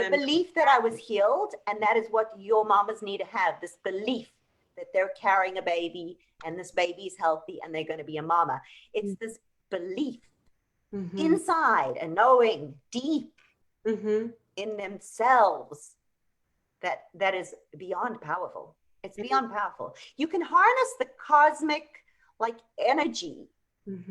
belief that I was healed. And that is what your mamas need to have, this belief that they're carrying a baby and this baby is healthy and they're going to be a mama. It's this belief inside and knowing deep in themselves that is beyond powerful. It's beyond powerful. You can harness the cosmic energy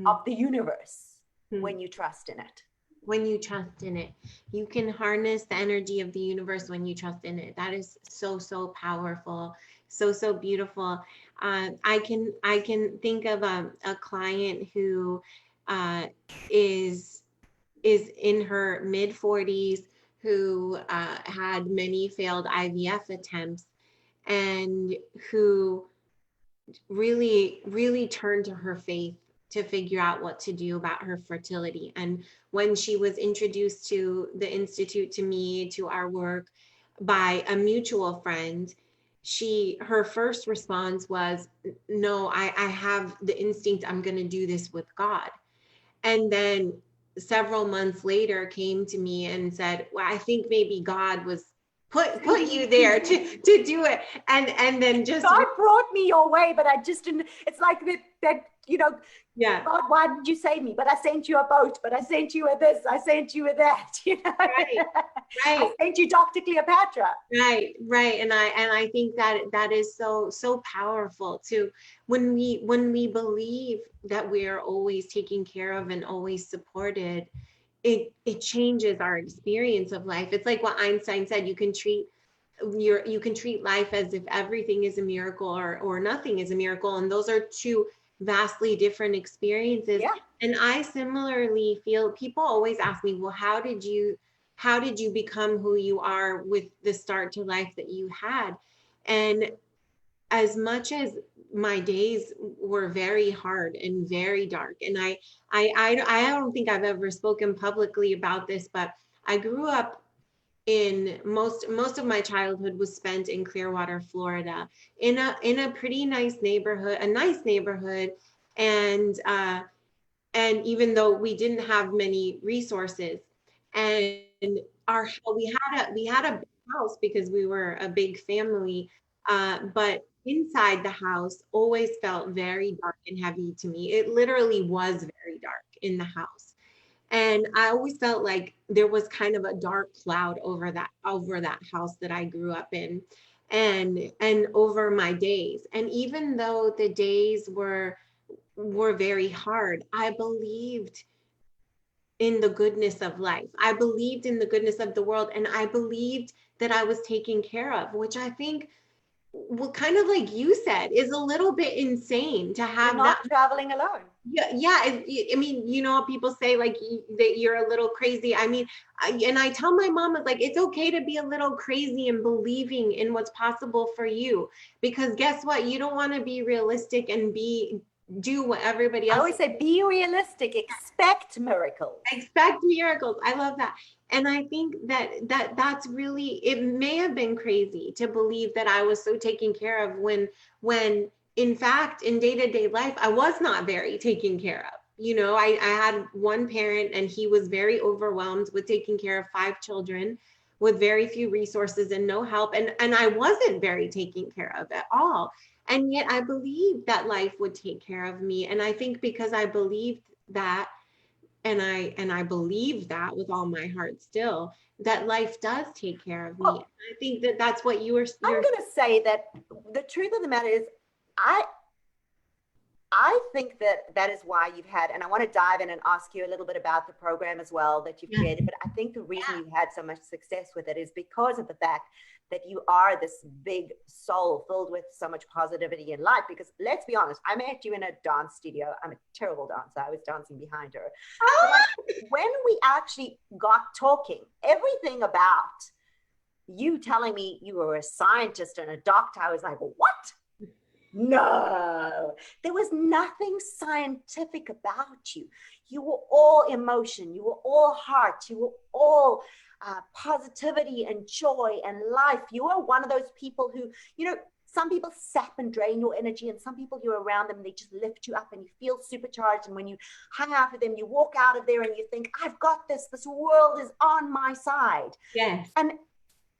of the universe when you trust in it. When you trust in it, you can harness the energy of the universe when you trust in it. That is so, so powerful. So beautiful. I can think of a client who is in her mid 40s, who had many failed IVF attempts, and who really turned to her faith to figure out what to do about her fertility. And when she was introduced to the Institute, to me, to our work by a mutual friend, her first response was, no, I have the instinct, I'm going to do this with God. And then several months later came to me and said, well, I think maybe God was put you there to do it. And then just God brought me your way, but I just didn't. It's like that yeah. God, why did you save me? But I sent you a boat, but I sent you a this, I sent you a that, Right. I sent you Dr. Cleopatra. Right. And I think that is so powerful too. When we believe that we are always taken care of and always supported, it changes our experience of life. It's like what Einstein said, you can treat life as if everything is a miracle or nothing is a miracle. And those are two vastly different experiences. Yeah. And I similarly feel, people always ask me, well, how did you become who you are with the start to life that you had? And as much as my days were very hard and very dark, and I don't think I've ever spoken publicly about this, but I grew up in most of my childhood was spent in Clearwater, Florida, in a pretty nice neighborhood, and even though we didn't have many resources, and our we had a big house because we were a big family, but inside the house always felt very dark and heavy to me. It literally was very dark in the house. And I always felt like there was kind of a dark cloud over that house that I grew up in, and over my days. And even though the days were very hard, I believed in the goodness of life. I believed in the goodness of the world, and I believed that I was taken care of, which I think, well, kind of like you said, is a little bit insane to have. You're not traveling alone. Yeah. I mean, people say like that you're a little crazy. I mean, and I tell my mom, like, it's okay to be a little crazy and believing in what's possible for you, because guess what? You don't want to be realistic and do what everybody else. I always say, be realistic, expect miracles. Expect miracles. I love that. And I think that's really, it may have been crazy to believe that I was so taken care of when in fact, in day-to-day life, I was not very taken care of. I had one parent, and he was very overwhelmed with taking care of 5 children with very few resources and no help. And I wasn't very taken care of at all. And yet I believed that life would take care of me. And I think because I believed that, and I believe that with all my heart still, that life does take care of me. Well, I think that's what you were. I'm going to say that the truth of the matter is, I think that is why you've had, and I want to dive in and ask you a little bit about the program as well that you've created, but I think the reason you've had so much success with it is because of the fact that you are this big soul filled with so much positivity in life. Because let's be honest, I met you in a dance studio. I'm a terrible dancer. I was dancing behind her. But when we actually got talking, everything about you telling me you were a scientist and a doctor, I was like, what? No, there was nothing scientific about you. You were all emotion. You were all heart. You were all positivity and joy and life. You are one of those people who, some people sap and drain your energy, and some people you're around them and they just lift you up and you feel supercharged. And when you hang out with them, you walk out of there and you think, I've got this. This world is on my side. Yes. And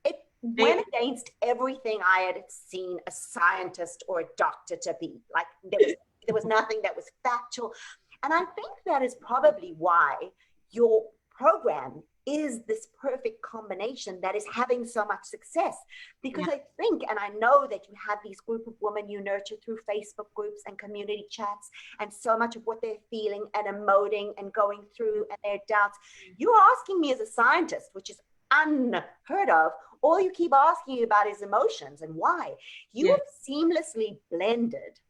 it went against everything I had seen a scientist or a doctor to be. Like there was nothing that was factual. And I think that is probably why your program is this perfect combination that is having so much success. Because I think, and I know that you have these group of women you nurture through Facebook groups and community chats, and so much of what they're feeling and emoting and going through and their doubts. You're asking me as a scientist, which is unheard of. All you keep asking about is emotions and why. You have seamlessly blended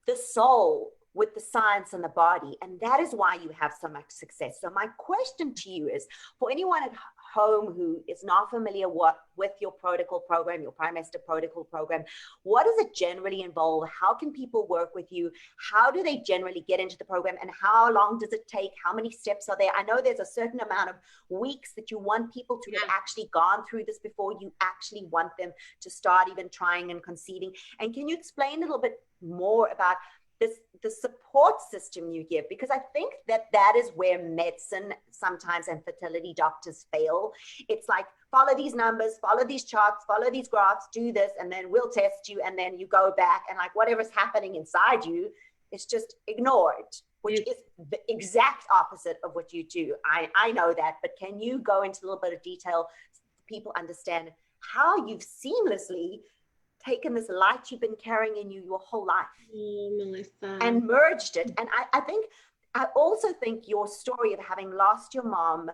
the soul with the science and the body. And that is why you have so much success. So my question to you is, for anyone at home who is not familiar with your protocol program, your primemester protocol program, what does it generally involve? How can people work with you? How do they generally get into the program? And how long does it take? How many steps are there? I know there's a certain amount of weeks that you want people to have actually gone through this before you actually want them to start even trying and conceiving. And can you explain a little bit more about the support system you give? Because I think that is where medicine sometimes and fertility doctors fail. It's like, follow these numbers, follow these charts, follow these graphs, do this, and then we'll test you. And then you go back and like whatever's happening inside you is just ignored, which is the exact opposite of what you do. I know that, but can you go into a little bit of detail so people understand how you've seamlessly taken this light you've been carrying in you your whole life, Melissa, and merged it? And I also think your story of having lost your mom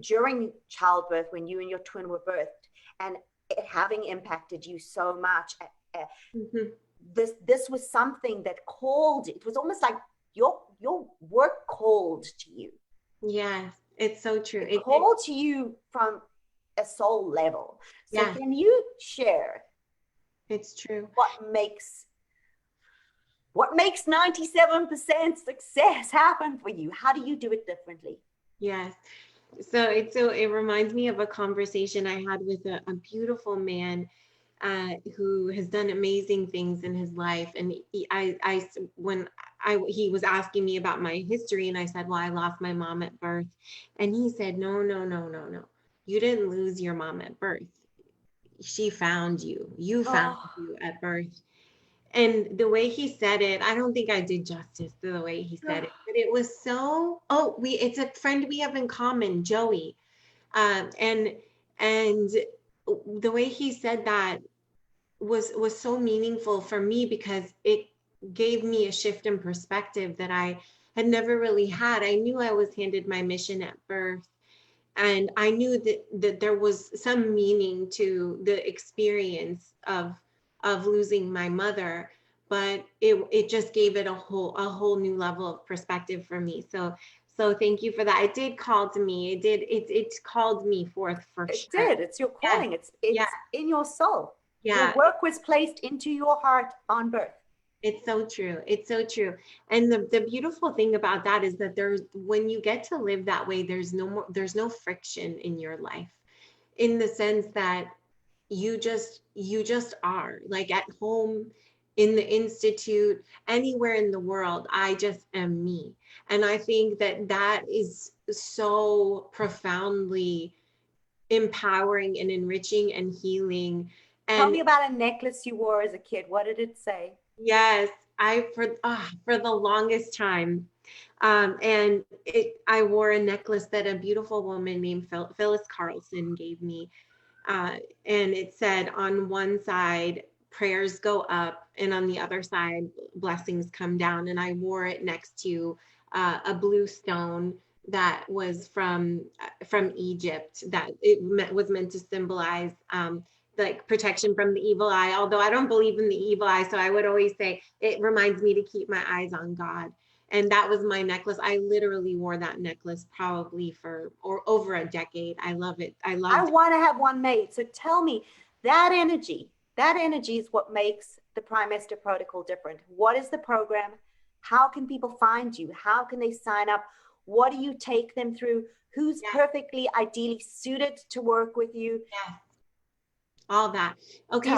during childbirth when you and your twin were birthed, and it having impacted you so much, this was something that called. It was almost like your work called to you. Yes, it's so true. It called to you from a soul level. So yeah, can you share it's true. what makes 97% success happen for you? How do you do it differently? Yes. So it reminds me of a conversation I had with a beautiful man who has done amazing things in his life. And he was asking me about my history, and I said, well, I lost my mom at birth. And he said, no, no, no, no, no. You didn't lose your mom at birth. She found you. You found you at birth. And the way he said it, I don't think I did justice to the way he said it, but it was so, it's a friend we have in common, Joey. And the way he said that was so meaningful for me, because it gave me a shift in perspective that I had never really had. I knew I was handed my mission at birth, and I knew that there was some meaning to the experience of losing my mother, but it just gave it a whole new level of perspective for me. So thank you for that. It did call to me. It called me forth for It sure. did. It's your calling. Yeah. It's Yeah. in your soul. Yeah. Your work was placed into your heart on birth. It's so true. It's so true. And the beautiful thing about that is that when you get to live that way, there's no friction in your life, in the sense that you just are, like, at home, in the institute, anywhere in the world. I just am me. And I think that is so profoundly empowering and enriching and healing. Tell And me about a necklace you wore as a kid. What did it say? yes, for the longest time, I wore a necklace that a beautiful woman named Phyllis Carlson gave me, and it said, on one side, prayers go up, and on the other side, blessings come down. And I wore it next to a blue stone that was from Egypt, that was meant to symbolize like protection from the evil eye. Although I don't believe in the evil eye, so I would always say it reminds me to keep my eyes on God. And that was my necklace. I literally wore that necklace probably for over a decade. I love it. I want to have one made. So tell me, that energy is what makes the Primester Protocol different. What is the program? How can people find you? How can they sign up? What do you take them through? Who's perfectly, ideally suited to work with you? Yeah. All that. Okay.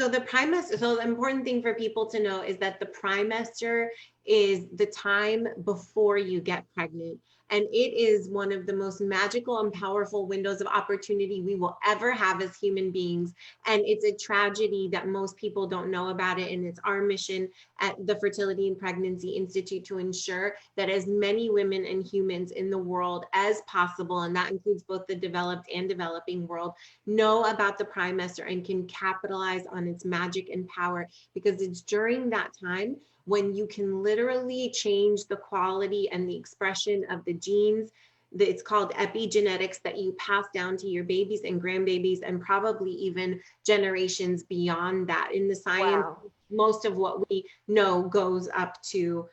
So the primester, so the important thing for people to know is that the primester is the time before you get pregnant. And it is one of the most magical and powerful windows of opportunity we will ever have as human beings. And it's a tragedy that most people don't know about it. And it's our mission at the Fertility and Pregnancy Institute to ensure that as many women and humans in the world as possible, and that includes both the developed and developing world, know about the primester and can capitalize on its magic and power, because it's during that time when you can literally change the quality and the expression of the genes. It's called epigenetics, that you pass down to your babies and grandbabies, and probably even generations beyond that. In the science, most of what we know goes up to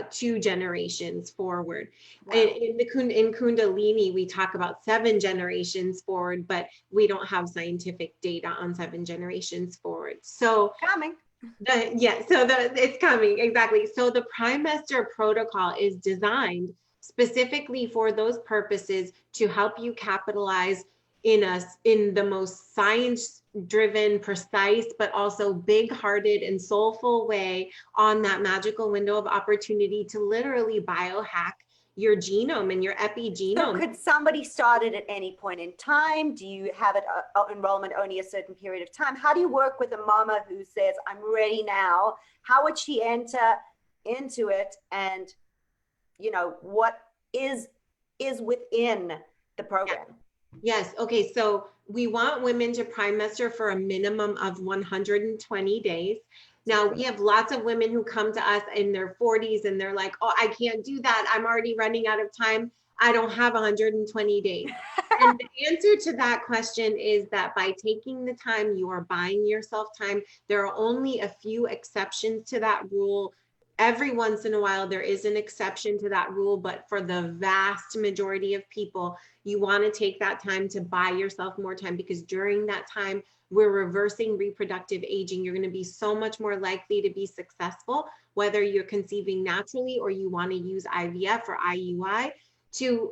2 generations forward. In Kundalini, we talk about 7 generations forward, but we don't have scientific data on 7 generations forward. So coming. It's coming, exactly. So the Primester Protocol is designed specifically for those purposes, to help you capitalize in the most science-driven, precise, but also big-hearted and soulful way on that magical window of opportunity to literally biohack your genome and your epigenome. So could somebody start it at any point in time? Do you have it enrollment only a certain period of time? How do you work with a mama who says, I'm ready now? How would she enter into it? And, you know, what is within the program? Yes. Okay. So we want women to primester for a minimum of 120 days. Now, we have lots of women who come to us in their 40s and they're like, oh, I can't do that. I'm already running out of time. I don't have 120 days. And the answer to that question is that by taking the time, you are buying yourself time. There are only a few exceptions to that rule. Every once in a while, there is an exception to that rule, but for the vast majority of people, you want to take that time to buy yourself more time, because during that time, we're reversing reproductive aging. You're going to be so much more likely to be successful, whether you're conceiving naturally or you want to use IVF or IUI, to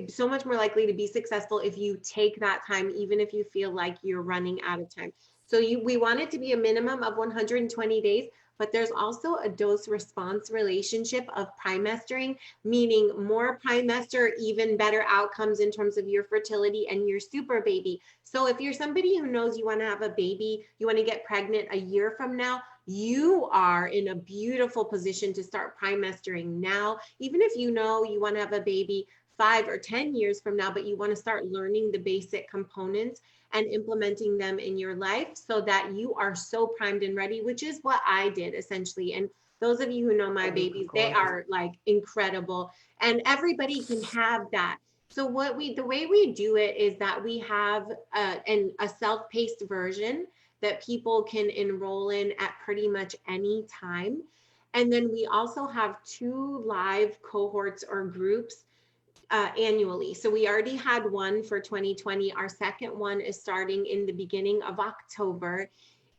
so much more likely to be successful if you take that time, even if you feel like you're running out of time. So we want it to be a minimum of 120 days, but there's also a dose response relationship of primestering, meaning more primester, even better outcomes in terms of your fertility and your super baby. So if you're somebody who knows you want to have a baby, you want to get pregnant a year from now, you are in a beautiful position to start primestering now. Even if you know you want to have a baby 5 or 10 years from now, but you want to start learning the basic components and implementing them in your life so that you are so primed and ready, which is what I did essentially. And those of you who know my babies, they are like incredible, and everybody can have that. So the way we do it is that we have a self-paced version that people can enroll in at pretty much any time. And then we also have 2 live cohorts or groups annually. So we already had one for 2020. Our second one is starting in the beginning of October.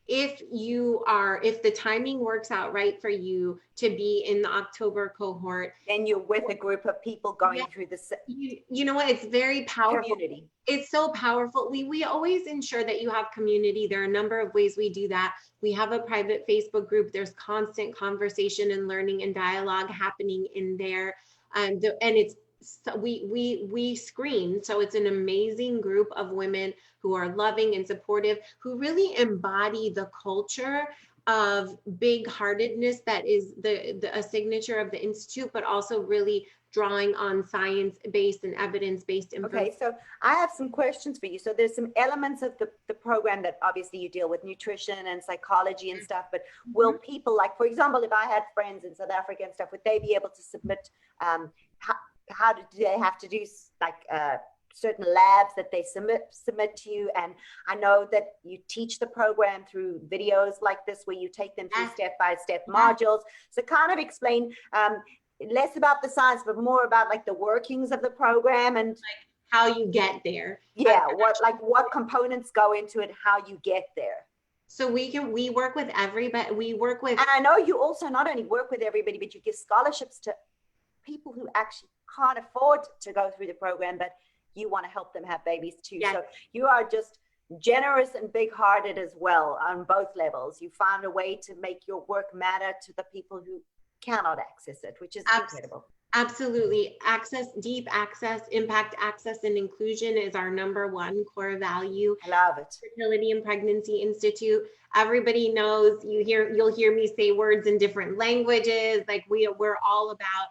If the timing works out right for you to be in the October cohort, then you're with a group of people going through this. You know what? It's very powerful. Community. It's so powerful. We always ensure that you have community. There are a number of ways we do that. We have a private Facebook group. There's constant conversation and learning and dialogue happening in there. And it's, so we screen. So it's an amazing group of women who are loving and supportive, who really embody the culture of big-heartedness that is a signature of the Institute, but also really drawing on science-based and evidence-based information. Okay, so I have some questions for you. So there's some elements of the program that obviously you deal with nutrition and psychology and stuff, but will people, like, for example, if I had friends in South Africa and stuff, would they be able to submit, how do they have to do like certain labs that they submit to you? And I know that you teach the program through videos like this, where you take them through step-by-step modules. So kind of explain less about the science, but more about like the workings of the program and like how you get there. Yeah, what components go into it, how you get there. So we work with everybody. We work with, and I know you also not only work with everybody, but you give scholarships to people who actually can't afford to go through the program, but you want to help them have babies too. Yes. So you are just generous and big-hearted as well on both levels. You found a way to make your work matter to the people who cannot access it, which is incredible. Absolutely. Deep access, impact, access, and inclusion is our #1 core value. I love it. Fertility and Pregnancy Institute. Everybody knows, you'll hear me say words in different languages. Like we're all about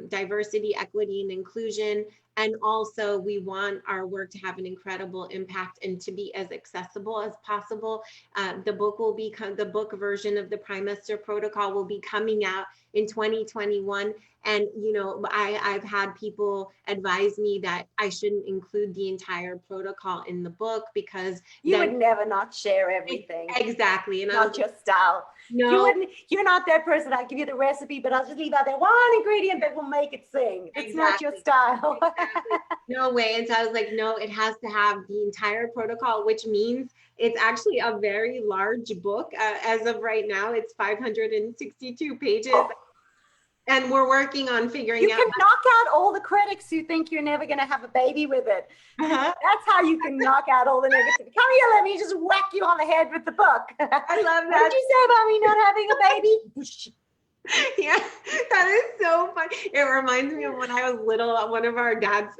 diversity, equity, and inclusion. And also we want our work to have an incredible impact and to be as accessible as possible. The book version of the primester protocol will be coming out in 2021. And, I've had people advise me that I shouldn't include the entire protocol in the book because you would never not share everything. Exactly. And not your style. No, you're not that person. I'll give you the recipe, but I'll just leave out that one ingredient that will make it sing. It's not your style. Exactly. No way. And so I was like, no, it has to have the entire protocol, which means it's actually a very large book. As of right now, it's 562 pages. Oh. And we're working on figuring out. You can knock out all the critics who think you're never going to have a baby with it. That's how you can knock out all the negativity. Come here, let me just whack you on the head with the book. I love that. What did you say about me not having a baby? Yeah, that is so fun. It reminds me of when I was little. One of our dad's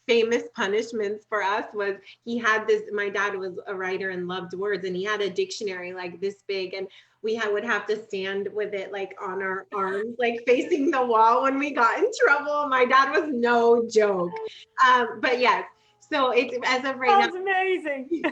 famous punishments for us was my dad was a writer and loved words, and he had a dictionary like this big, and we would have to stand with it like on our arms, like facing the wall when we got in trouble. My dad was no joke. But yes, so it's as of right now. That's amazing.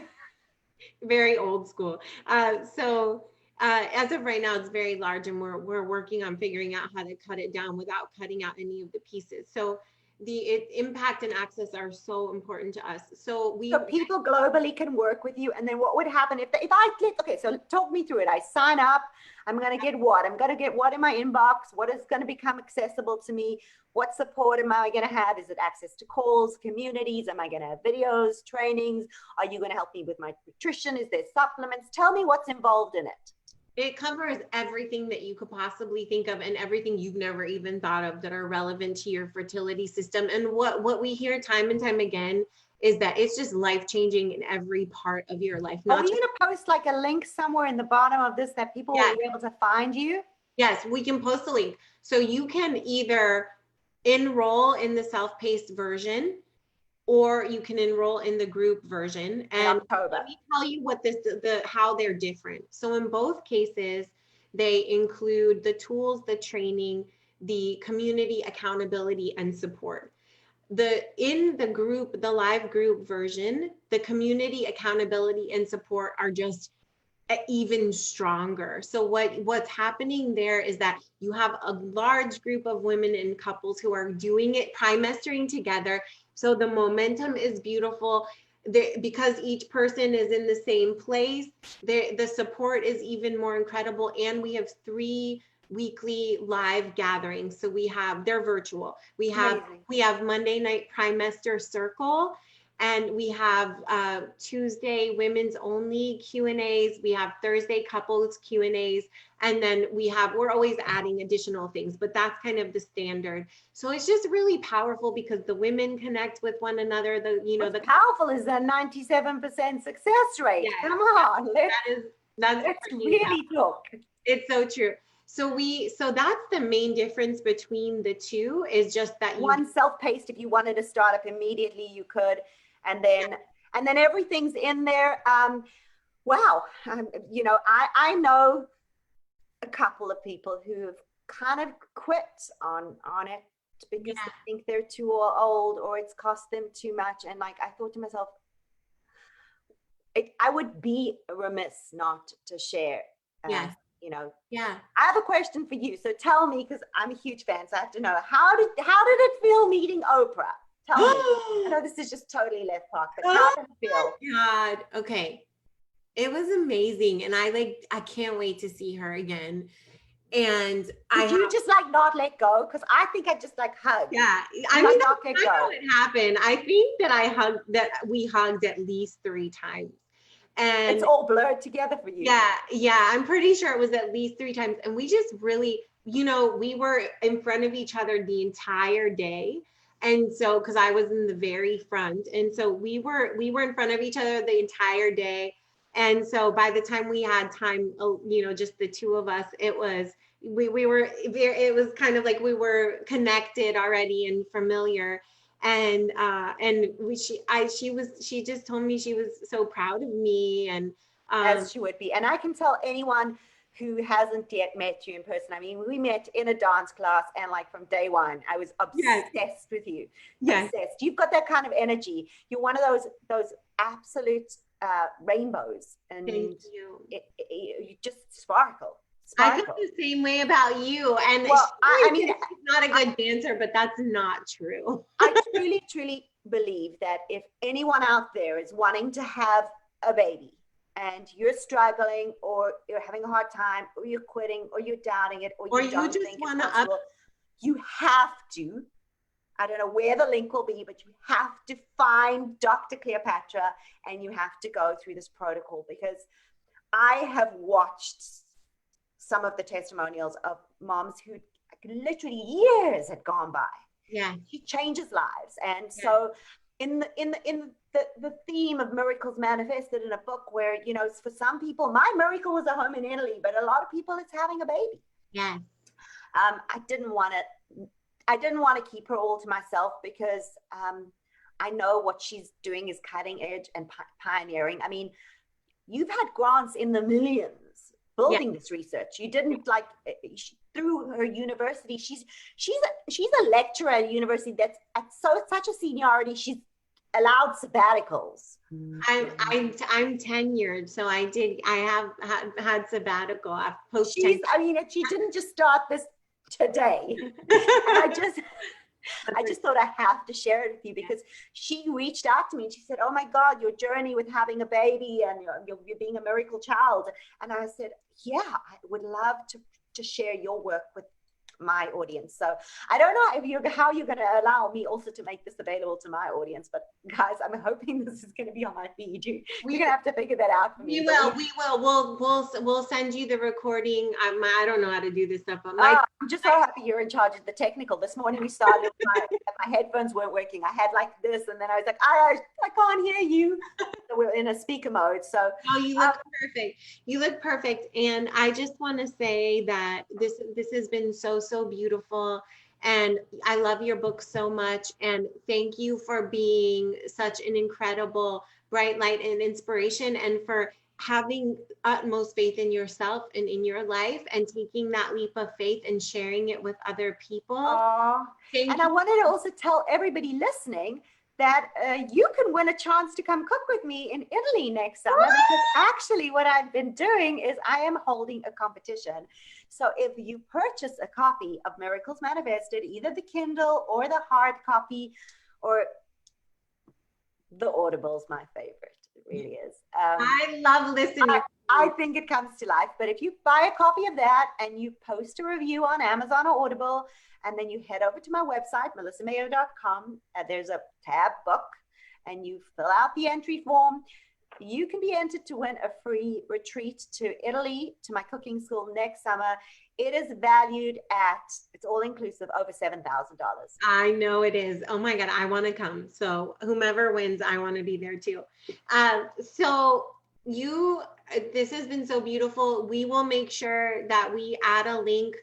Very old school. As of right now, it's very large, and we're working on figuring out how to cut it down without cutting out any of the pieces. So impact and access are so important to us. So people globally can work with you. And then what would happen if I click, okay, so talk me through it. I sign up, I'm going to get what? I'm going to get what in my inbox? What is going to become accessible to me? What support am I going to have? Is it access to calls, communities? Am I going to have videos, trainings? Are you going to help me with my nutrition? Is there supplements? Tell me what's involved in it. It covers everything that you could possibly think of and everything you've never even thought of that are relevant to your fertility system. And what we hear time and time again is that it's just life-changing in every part of your life. Are we going to post like a link somewhere in the bottom of this that people will be able to find you? Yes, we can post a link. So you can either enroll in the self-paced version, or you can enroll in the group version. And let me tell you what how they're different. So in both cases, they include the tools, the training, the community accountability and support. In the live group version, the community accountability and support are just even stronger. So what's happening there is that you have a large group of women and couples who are doing it, primestering together. So the momentum is beautiful. Because each person is in the same place, the support is even more incredible. And we have 3 weekly live gatherings. So they're virtual. We have Monday night primester circle, and we have Tuesday women's only Q&As. We have Thursday couples Q&As. And then we're always adding additional things, but that's kind of the standard. So it's just really powerful because the women connect with one another. What's powerful is that 97% success rate. Yeah. Come on. Let's really talk. It's so true. So that's the main difference between the two, is just that one self-paced, if you wanted to start up immediately, you could. And then everything's in there. Wow. I know a couple of people who have kind of quit on it because they think they're too old or it's cost them too much. And like, I thought to myself, I would be remiss not to share. I have a question for you. So tell me, because I'm a huge fan, so I have to know, how did it feel meeting Oprah? Tell me. I know this is just totally left park, but how did it feel? Oh my God. Okay. It was amazing. And I can't wait to see her again. And did you just not let go? Because I think I just hugged. Yeah. I mean, that's kind of how it happened. I think that we hugged at least 3 times. And it's all blurred together for you. Yeah. I'm pretty sure it was at least 3 times. And we just really, we were in front of each other the entire day. And so, because I was in the very front. And so we were in front of each other the entire day. And so by the time we had time, just the 2 of us, it was kind of like we were connected already and familiar. And she just told me she was so proud of me, and as she would be. And I can tell anyone who hasn't yet met you in person. I mean, we met in a dance class, and from day one, I was obsessed with you. Yes. Obsessed. You've got that kind of energy. You're one of those absolute rainbows, and thank you. You just sparkle. I feel the same way about you. And she's not a good dancer, but that's not true. I truly, truly believe that if anyone out there is wanting to have a baby and you're struggling, or you're having a hard time, or you're quitting, or you're doubting it, or you don't think it's possible, you have to, I don't know where the link will be, but you have to find Dr. Cleopatra and you have to go through this protocol, because I have watched some of the testimonials of moms who literally years had gone by. Yeah. She changes lives. And so in the theme of miracles manifested in a book, where, for some people, my miracle was a home in Italy, but a lot of people it's having a baby. Yeah. I didn't want to keep her all to myself, because I know what she's doing is cutting edge and pioneering. I mean, you've had grants in the millions building this research. You didn't through her university. She's a lecturer at a university that's at such a seniority. She's allowed sabbaticals. I'm tenured, so I have had sabbatical. I've she didn't just start this today. I just thought I have to share it with you because she reached out to me and she said, oh my God, your journey with having a baby and you're being a miracle child. And I said, yeah, I would love to share your work with my audience. So I don't know how you're going to allow me also to make this available to my audience, but guys, I'm hoping this is going to be on my feed. You're going to have to figure that out for me. We will. We'll send you the recording. I don't know how to do this stuff, but I'm just so happy you're in charge of the technical. This morning we started, my headphones weren't working. I had like this, and then I was like, I can't hear you. So we're in a speaker mode. So you look perfect. You look perfect. And I just want to say that this has been so beautiful. And I love your book so much. And thank you for being such an incredible bright light and inspiration, and for having utmost faith in yourself and in your life, and taking that leap of faith and sharing it with other people. And I wanted to also tell everybody listening that you can win a chance to come cook with me in Italy next summer, because actually what I've been doing is I am holding a competition. So if you purchase a copy of Miracles Manifested, either the Kindle or the hard copy, or the Audible's my favorite. It really is. I love listening. I think it comes to life. But if you buy a copy of that and you post a review on Amazon or Audible, and then you head over to my website, melissamayo.com, there's a tab book, and you fill out the entry form, you can be entered to win a free retreat to Italy, to my cooking school next summer. It is valued at, it's all inclusive, over $7,000. I know it is. Oh my God, I want to come. So whomever wins, I want to be there too. So this has been so beautiful. We will make sure that we add a link.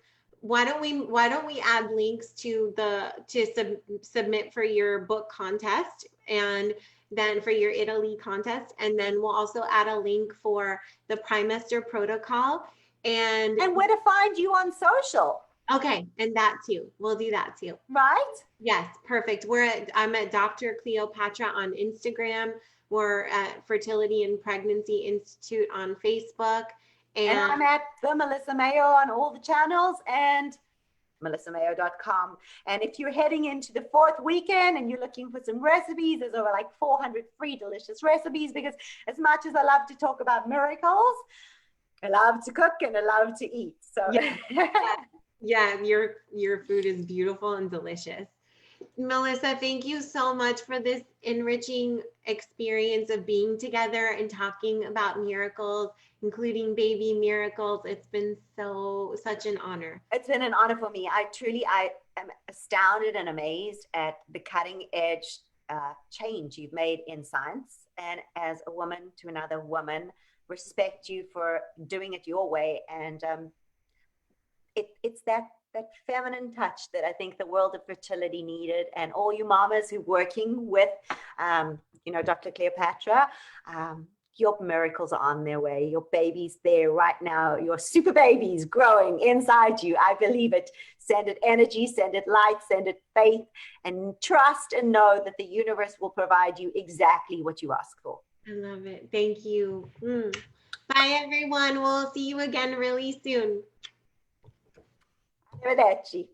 Why don't we add links to submit for your book contest, and then for your Italy contest, and then we'll also add a link for the primemester protocol and where to find you on social. Okay, and that too. We'll do that too. Right? Yes, perfect. I'm at Dr. Cleopatra on Instagram. We're at Fertility and Pregnancy Institute on Facebook. And I'm at the Melissa Mayo on all the channels, and melissamayo.com. And if you're heading into the 4th weekend and you're looking for some recipes, there's over like 400 free delicious recipes, because as much as I love to talk about miracles, I love to cook and I love to eat. So yeah, your food is beautiful and delicious. Melissa, thank you so much for this enriching experience of being together and talking about miracles, including baby miracles. It's been such an honor. It's been an honor for me. I am astounded and amazed at the cutting edge change you've made in science. And as a woman to another woman, respect you for doing it your way. And it's that feminine touch that I think the world of fertility needed. And all you mamas who are working with, Dr. Cleopatra, your miracles are on their way. Your baby's there right now. Your super baby's growing inside you. I believe it. Send it energy, send it light, send it faith, and trust and know that the universe will provide you exactly what you ask for. I love it. Thank you. Bye, everyone. We'll see you again really soon. Arrivederci.